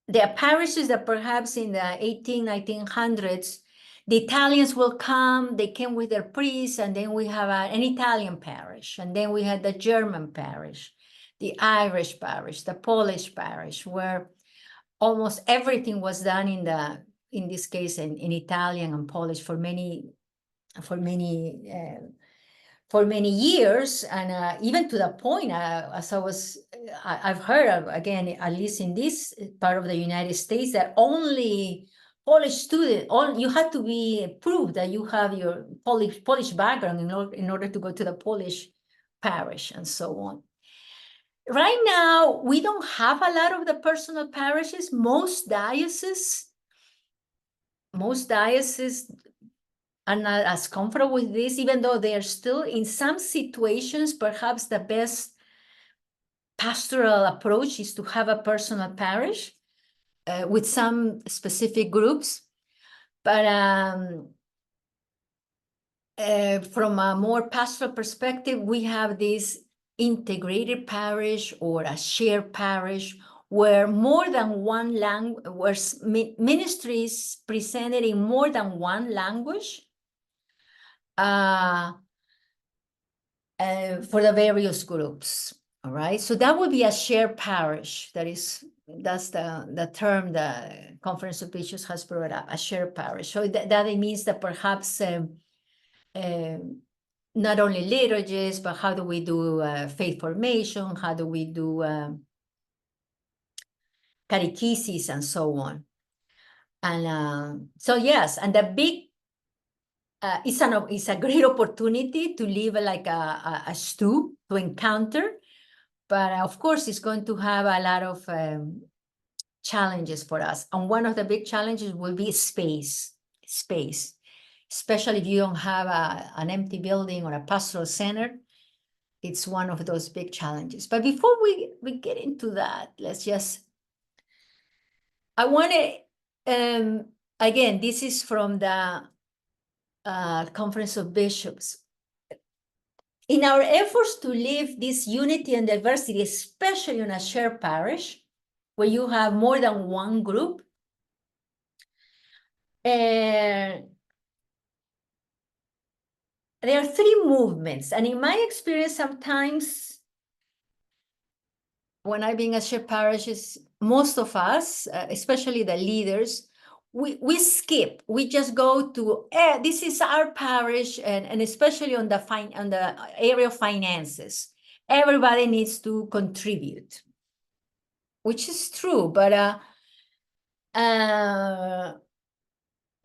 There are parishes that perhaps in the 1900s, the Italians will come, they came with their priests, and then we have an Italian parish, and then we had the German parish, the Irish parish, the Polish parish, where almost everything was done in this case, in Italian and Polish for many years, and even to the point, as I've heard of, again, at least in this part of the United States, that only Polish student, you had to be proved that you have your Polish background in order to go to the Polish parish and so on. Right now, we don't have a lot of the personal parishes. Most dioceses are not as comfortable with this, even though they are still, in some situations, perhaps the best pastoral approach is to have a personal parish with some specific groups. But from a more pastoral perspective, we have this integrated parish or a shared parish where more than one language, where ministries presented in more than one language for the various groups. All right, so that would be a shared parish. That's the term the Conference of Bishops has brought up, a shared parish. So that it means that perhaps not only liturgies, but how do we do faith formation? How do we do catechesis and so on? And so yes, and the big it's a great opportunity to live like a stew, to encounter, but of course it's going to have a lot of challenges for us. And one of the big challenges will be space, especially if you don't have an empty building or a pastoral center. It's one of those big challenges. But before we get into that, I want to, again, this is from the Conference of Bishops. In our efforts to live this unity and diversity, especially in a shared parish, where you have more than one group, there are three movements. And in my experience, sometimes when I've been at shared parishes, most of us, especially the leaders, we skip. We just go to, this is our parish, and especially on the area of finances. Everybody needs to contribute, which is true, but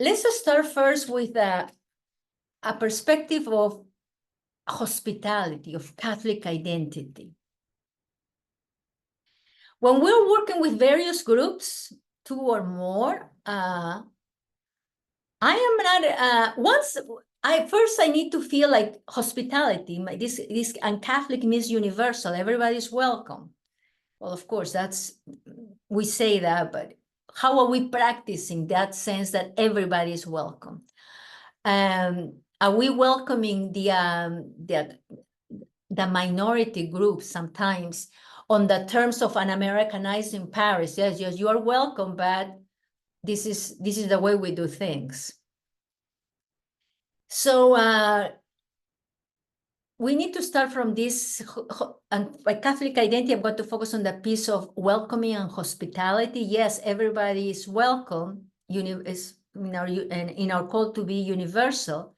let's start first with a perspective of hospitality, of Catholic identity. When we're working with various groups, 2 or more, I am not, first I need to feel like hospitality. This and Catholic means universal, everybody's welcome. Well, of course, we say that, but how are we practicing that sense that everybody is welcome? Are we welcoming the minority groups sometimes on the terms of an Americanizing Paris? Yes, you are welcome, but this is the way we do things. So we need to start from this, and by Catholic identity, I'm going to focus on the piece of welcoming and hospitality. Yes, everybody is welcome in our call to be universal,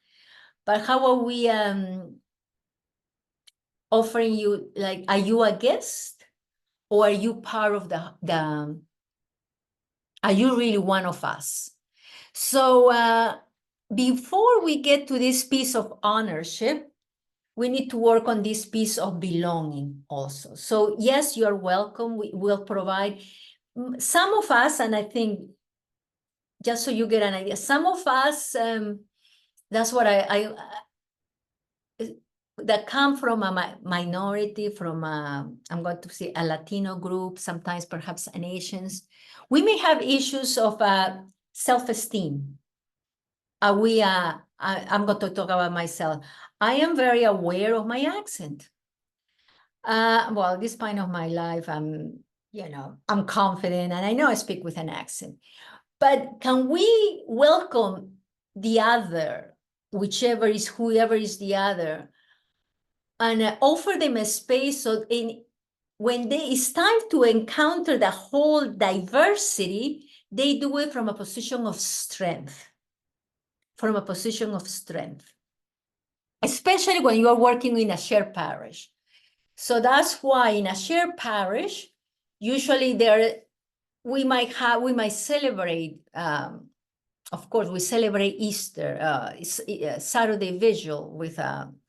but how are we offering you, like, are you a guest, or are you part of are you really one of us? So before we get to this piece of ownership, we need to work on this piece of belonging also. So yes, you are welcome. We will provide some of us, and I think, just so you get an idea, some of us, that's what that come from a minority, from I'm going to say a Latino group, sometimes perhaps an Asians. We may have issues of self-esteem. I'm going to talk about myself. I am very aware of my accent. Well, at this point of my life, I'm confident, and I know I speak with an accent. But can we welcome the other, whoever is the other, and offer them a space so when it's time to encounter the whole diversity, they do it from a position of strength. From a position of strength, especially when you are working in a shared parish. So that's why in a shared parish, usually we might celebrate, of course, we celebrate Easter, Saturday Vigil with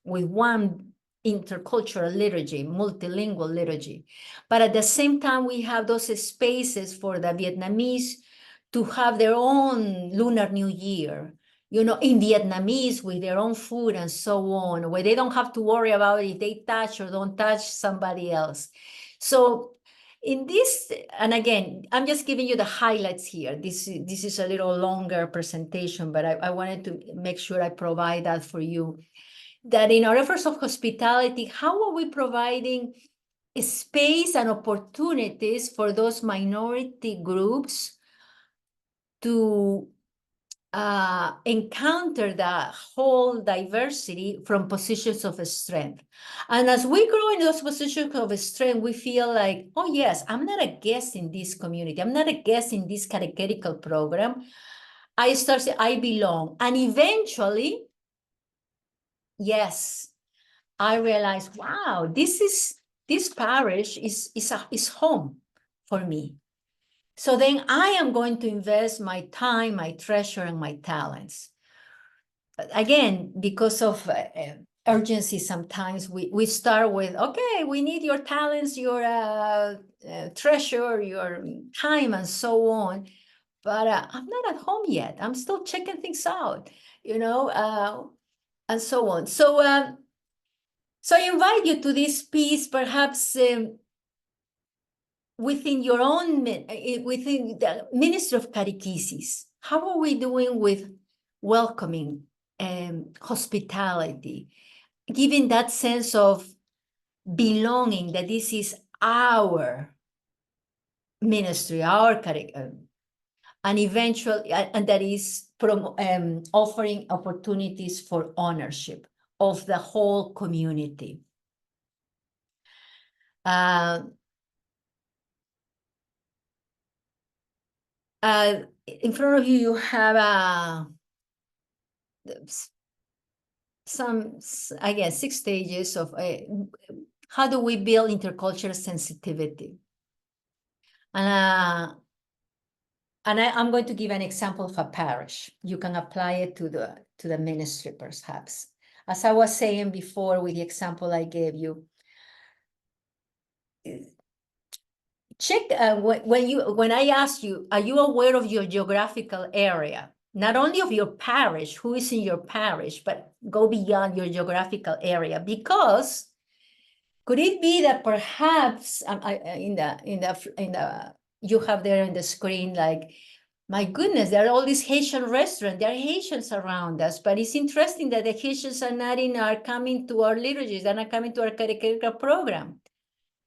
one intercultural liturgy, multilingual liturgy. But at the same time, we have those spaces for the Vietnamese to have their own Lunar New Year, in Vietnamese with their own food and so on, where they don't have to worry about if they touch or don't touch somebody else. So in this, and again, I'm just giving you the highlights here. This is a little longer presentation, but I wanted to make sure I provide that for you. That in our efforts of hospitality, how are we providing space and opportunities for those minority groups to encounter the whole diversity from positions of strength? And as we grow in those positions of strength, we feel like, oh yes, I'm not a guest in this community. I'm not a guest in this catechetical program. I start saying, I belong. And eventually, yes, I realized, wow, this parish is home for me. So then I am going to invest my time, my treasure, and my talents. Again, because of urgency, sometimes we start with, okay, we need your talents, your treasure, your time, and so on. But I'm not at home yet. I'm still checking things out, and so on. So I invite you to this piece, perhaps within your own, within the Ministry of Catechesis. How are we doing with welcoming hospitality, giving that sense of belonging, that this is our ministry, our and eventually, and that is offering opportunities for ownership of the whole community. In front of you, you have some, I guess, 6 stages of how do we build intercultural sensitivity. And I'm going to give an example of a parish. You can apply it to the ministry, perhaps. As I was saying before with the example I gave you, check when I ask you, are you aware of your geographical area? Not only of your parish, who is in your parish, but go beyond your geographical area, because could it be that perhaps you have there in the screen, like, my goodness, there are all these Haitian restaurants, there are Haitians around us, but it's interesting that the Haitians are coming to our liturgies, they're not coming to our catechetical program.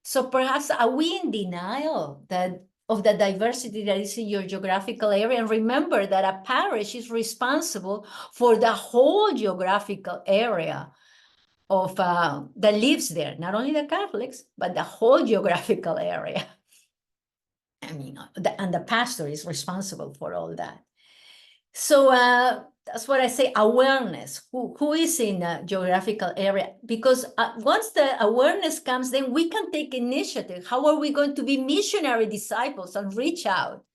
So perhaps are we in denial of the diversity that is in your geographical area? And remember that a parish is responsible for the whole geographical area of that lives there, not only the Catholics, but the whole geographical area. I mean, and the pastor is responsible for all that. So that's what I say, awareness. Who is in a geographical area? Because once the awareness comes, then we can take initiative. How are we going to be missionary disciples and reach out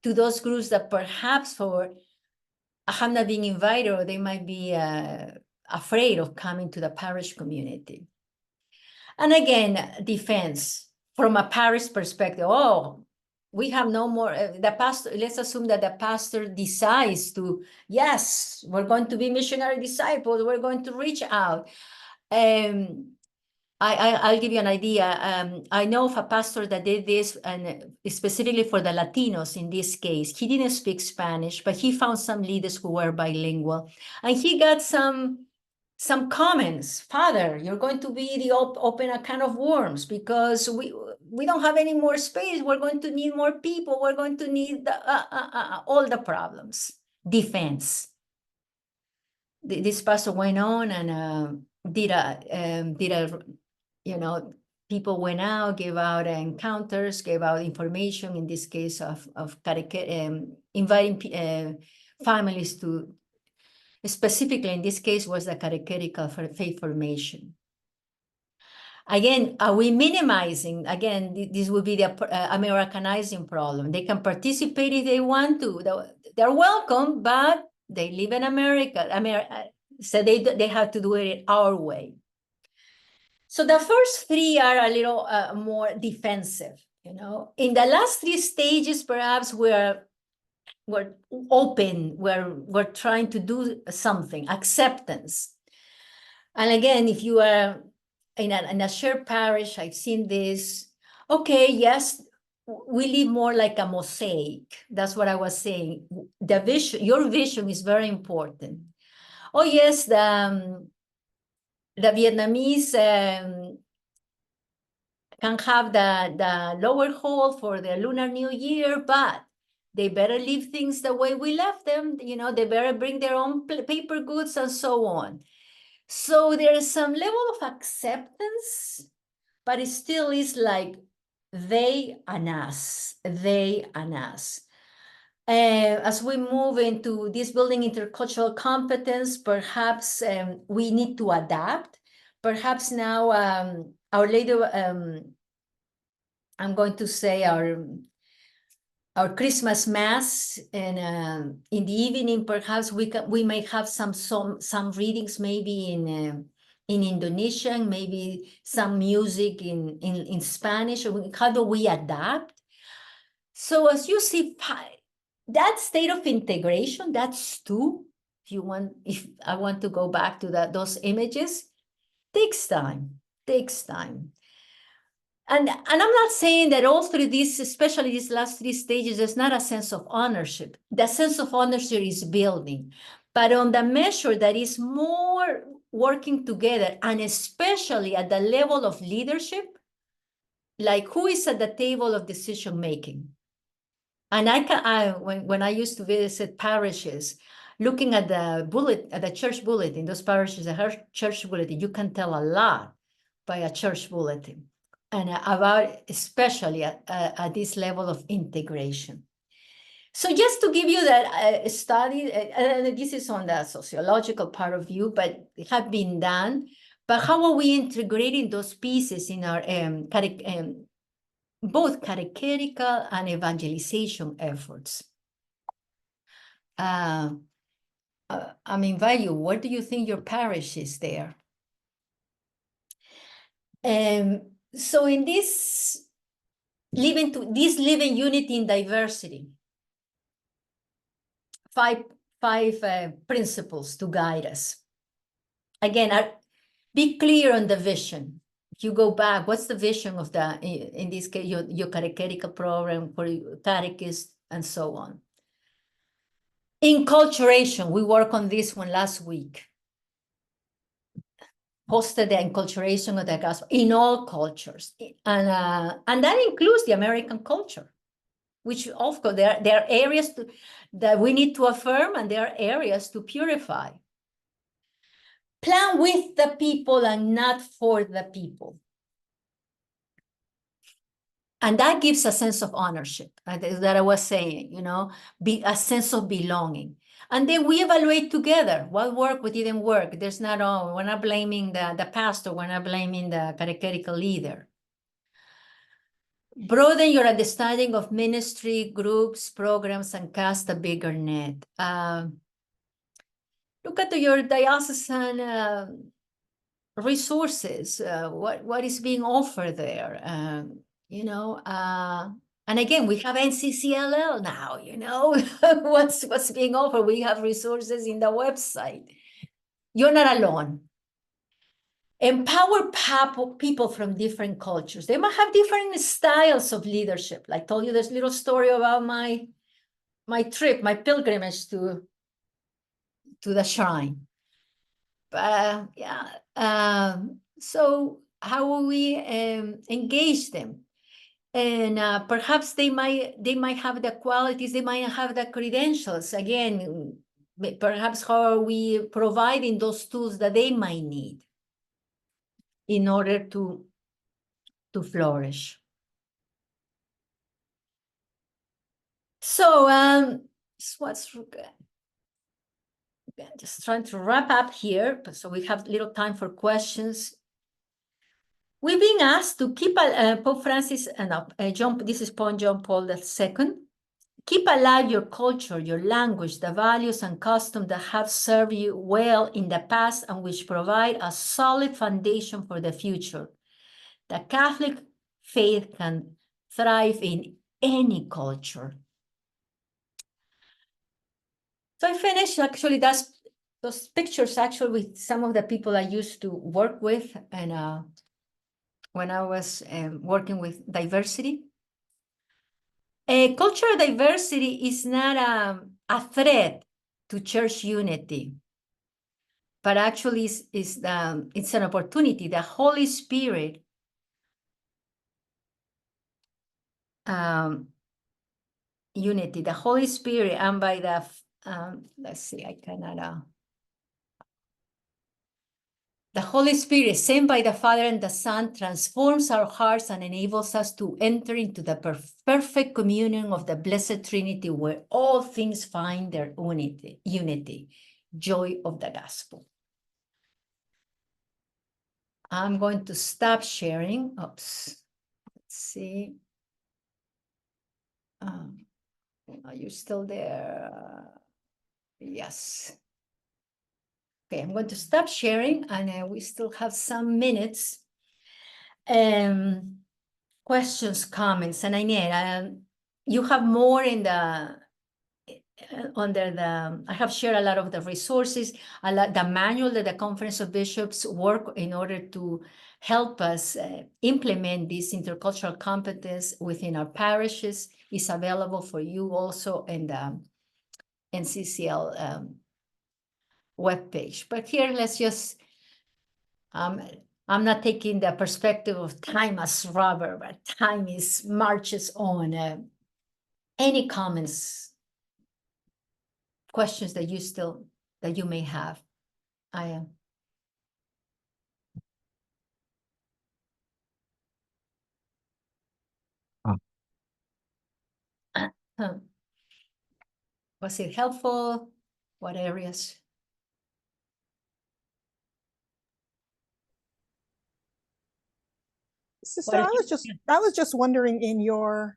to those groups that perhaps have not been invited, or they might be afraid of coming to the parish community? And again, defense from a parish perspective. Oh, we have no more, the pastor, let's assume that the pastor decides to, yes, we're going to be missionary disciples, we're going to reach out. I'll give you an idea. I know of a pastor that did this, and specifically for the Latinos in this case. He didn't speak Spanish, but he found some leaders who were bilingual. And he got some comments. Father, you're going to be open a can of worms, because we don't have any more space. We're going to need more people. We're going to need all the problems. Defense. This pastor went on and did a, people went out, gave out encounters, gave out information, in this case of inviting families to, specifically in this case was the catechetical faith formation. Again, are we minimizing? Again, this would be the Americanizing problem. They can participate if they want to. They're welcome, but they live in America. So they have to do it our way. So the first 3 are a little more defensive. In the last 3 stages, perhaps we're open, we're trying to do something, acceptance. And again, if you are in a shared parish, I've seen this. Okay, yes, we live more like a mosaic. That's what I was saying. The vision, your vision is very important. Oh yes, the Vietnamese can have the lower hall for the Lunar New Year, but they better leave things the way we left them. They better bring their own paper goods and so on. So there is some level of acceptance, but it still is like they and us, they and us. As we move into this building intercultural competence, perhaps we need to adapt. Perhaps now our later, I'm going to say our Christmas mass, and in the evening, perhaps we may have some readings, maybe in Indonesian, maybe some music in Spanish. How do we adapt? So as you see, that state of integration, that's 2. If I want to go back to those images, takes time. And I'm not saying that all through these, especially these last 3 stages, there's not a sense of ownership. The sense of ownership is building. but on the measure that is more working together, and especially at the level of leadership, like who is at the table of decision making. And when I used to visit parishes, looking at the church bulletin, those parishes, the church bulletin, you can tell a lot by a church bulletin, and about especially at this level of integration. So just to give you that study, and this is on the sociological part of view, but it have been done. But how are we integrating those pieces in our both catechetical and evangelization efforts? I mean, value, where do you think your parish is there? So in this living unity in diversity, five principles to guide us. Again, be clear on the vision. If you go back, what's the vision of in this case, your catechetical program for catechists and so on. Enculturation, we worked on this one last week. Hosted the enculturation of the gospel in all cultures. And that includes the American culture, which of course there are areas that we need to affirm, and there are areas to purify. Plan with the people and not for the people. And that gives a sense of ownership, that I was saying, a sense of belonging. And then we evaluate together what worked, what didn't work. There's not, we're not blaming the pastor, we're not blaming the catechetical leader. Broaden your understanding of ministry, groups, programs, and cast a bigger net. Look at your diocesan resources, what is being offered there, and again, we have NCCL now, what's being offered. We have resources in the website. You're not alone. Empower people from different cultures. They might have different styles of leadership. Like I told you this little story about my trip, my pilgrimage to the shrine. So how will we engage them? And perhaps they might have the qualities, they might have the credentials. Again, perhaps how are we providing those tools that they might need in order to flourish? So what's just trying to wrap up here, so we have little time for questions. We've been asked to keep Pope Francis this is Pope John Paul II. Keep alive your culture, your language, the values and customs that have served you well in the past and which provide a solid foundation for the future. The Catholic faith can thrive in any culture. So I finished actually those pictures actually with some of the people I used to work with, and when I was working with diversity. Cultural diversity is not a threat to church unity, but actually it's an opportunity. The Holy Spirit unity, the Holy Spirit, and by the let's see, I cannot. The Holy Spirit, sent by the Father and the Son, transforms our hearts and enables us to enter into the perfect communion of the Blessed Trinity, where all things find their unity, joy of the gospel. I'm going to stop sharing. Oops. Let's see. Are you still there? Yes. Okay, I'm going to stop sharing, and we still have some minutes. Questions, comments, and Ainea, you have more in the I have shared a lot of the resources, the manual that the Conference of Bishops work in order to help us implement this intercultural competence within our parishes is available for you also in the NCCL webpage. But here, let's just, I'm not taking the perspective of time as rubber, but time is marches on. Any comments, questions that you may have? I am. Was it helpful? What areas? Sister, I was just wondering, in your,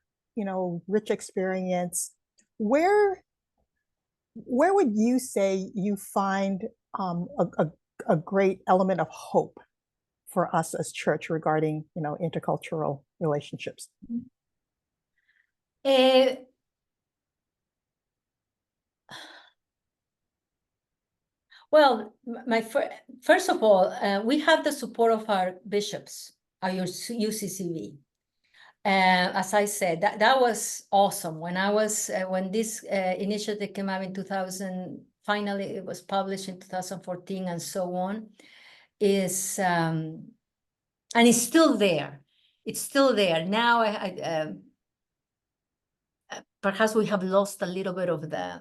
rich experience, where would you say you find a great element of hope for us as church regarding, intercultural relationships? Well, first of all, we have the support of our bishops, our UCCB. As I said, that was awesome. When this initiative came out in 2000, finally it was published in 2014 and so on, and it's still there. It's still there. Now perhaps we have lost a little bit of the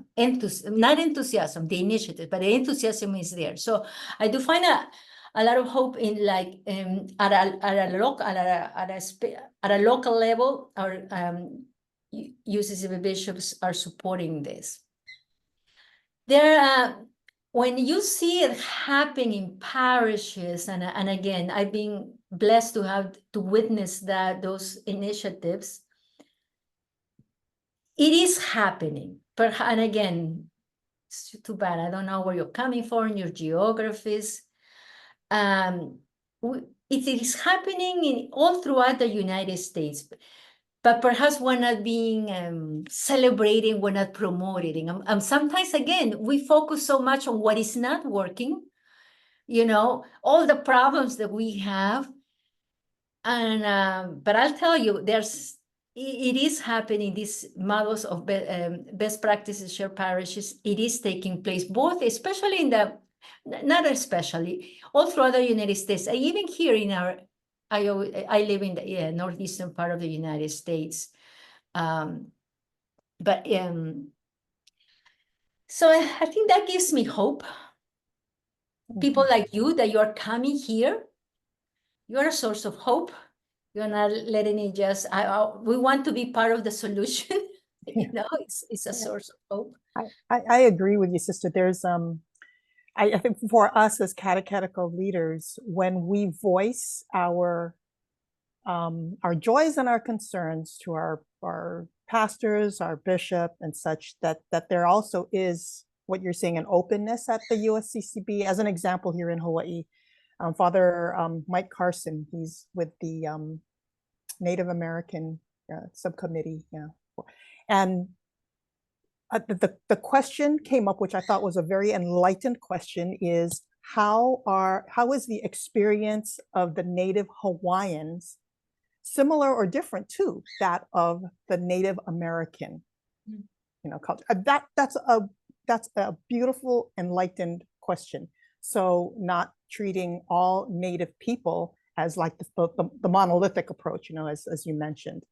not enthusiasm, the initiative, but the enthusiasm is there. So I do find a lot of hope in, like, at a local level. Our UCCB bishops are supporting this. When you see it happen in parishes, and again, I've been blessed to witness those initiatives. It is happening. And again, it's too bad. I don't know where you're coming from, your geographies. It is happening all throughout the United States, but perhaps we're not being celebrating, we're not promoting. Sometimes, again, we focus so much on what is not working, all the problems that we have. And but I'll tell you, it is happening. These models of best practices, shared parishes, it is taking place, both, especially not especially, all throughout the United States. Even here in I live in the northeastern part of the United States. So I think that gives me hope. People like you, that you're coming here, you're a source of hope. You're not letting it just, we want to be part of the solution. It's a source of hope. I agree with you, sister. There's, I think for us as catechetical leaders, when we voice our joys and our concerns to our pastors, our bishop, and such, that there also is, what you're saying, an openness at the USCCB. As an example, here in Hawaii, Father Mike Carson, he's with the Native American subcommittee, and the question came up, which I thought was a very enlightened question, is how is the experience of the Native Hawaiians similar or different to that of the Native American, culture? That's a beautiful, enlightened question. So not treating all Native people as like the monolithic approach, as you mentioned.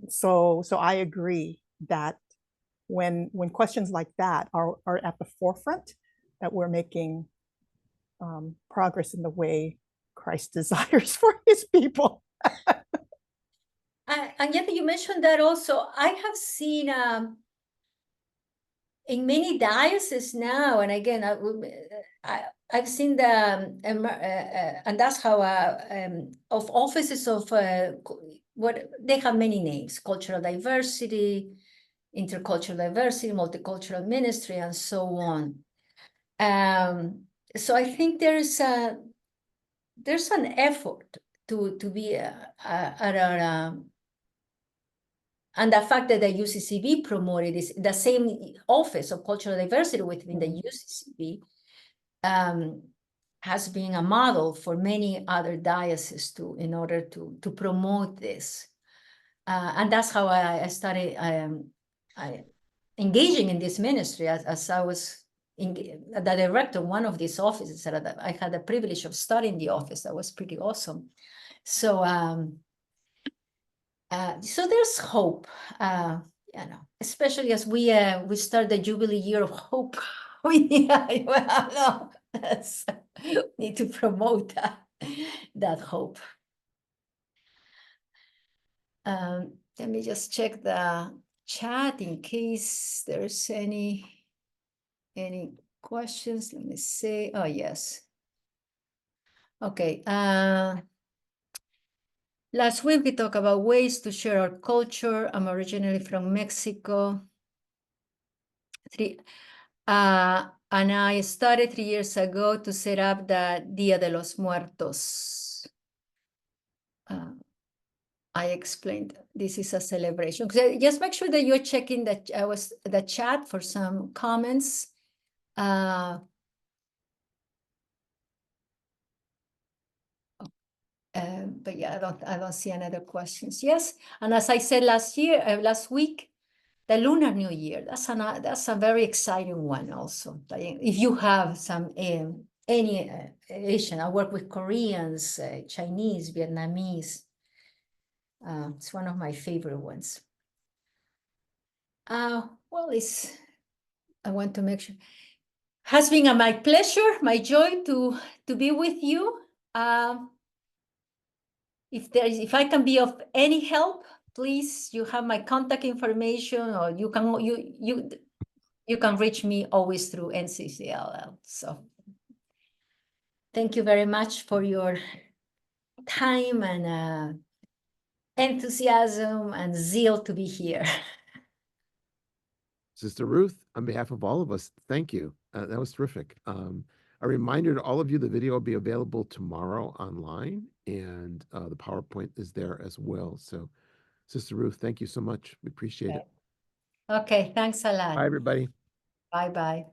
So I agree that when questions like that are at the forefront, that we're making progress in the way Christ desires for his people. And yet you mentioned that also. I have seen in many dioceses now, and again, I've seen and that's how of offices of what they have many names: cultural diversity, intercultural diversity, multicultural ministry, and so on. So I think there's an effort to be and the fact that the UCCB promoted is the same office of cultural diversity within the UCCB has been a model for many other dioceses in order to promote this. And that's how I started engaging in this ministry. As I was the director, one of these offices, that I had the privilege of studying the office. That was pretty awesome. So, so there's hope, you know, especially as we start the Jubilee year of hope. We need to promote that hope. Let me just check the chat in case there's any questions. Let me see. Oh, yes. Okay. Last week, we talked about ways to share our culture. I'm originally from Mexico. And I started 3 years ago to set up the Dia de los Muertos. I explained this is a celebration. Just make sure that you're checking the chat for some comments. But yeah, I don't see any other questions. Yes, and as I said last week, the Lunar New Year. That's a very exciting one also. If you have some any Asian, I work with Koreans, Chinese, Vietnamese. It's one of my favorite ones. Well, I want to make sure. Has been my pleasure, my joy to be with you. If I can be of any help, please, you have my contact information, or you can reach me always through NCCL. So thank you very much for your time and enthusiasm and zeal to be here. Sister Ruth, on behalf of all of us, thank you. That was terrific. A reminder to all of you, the video will be available tomorrow online, and the PowerPoint is there as well. So, Sister Ruth, thank you so much. We appreciate it. Okay, thanks a lot. Bye, everybody. Bye-bye.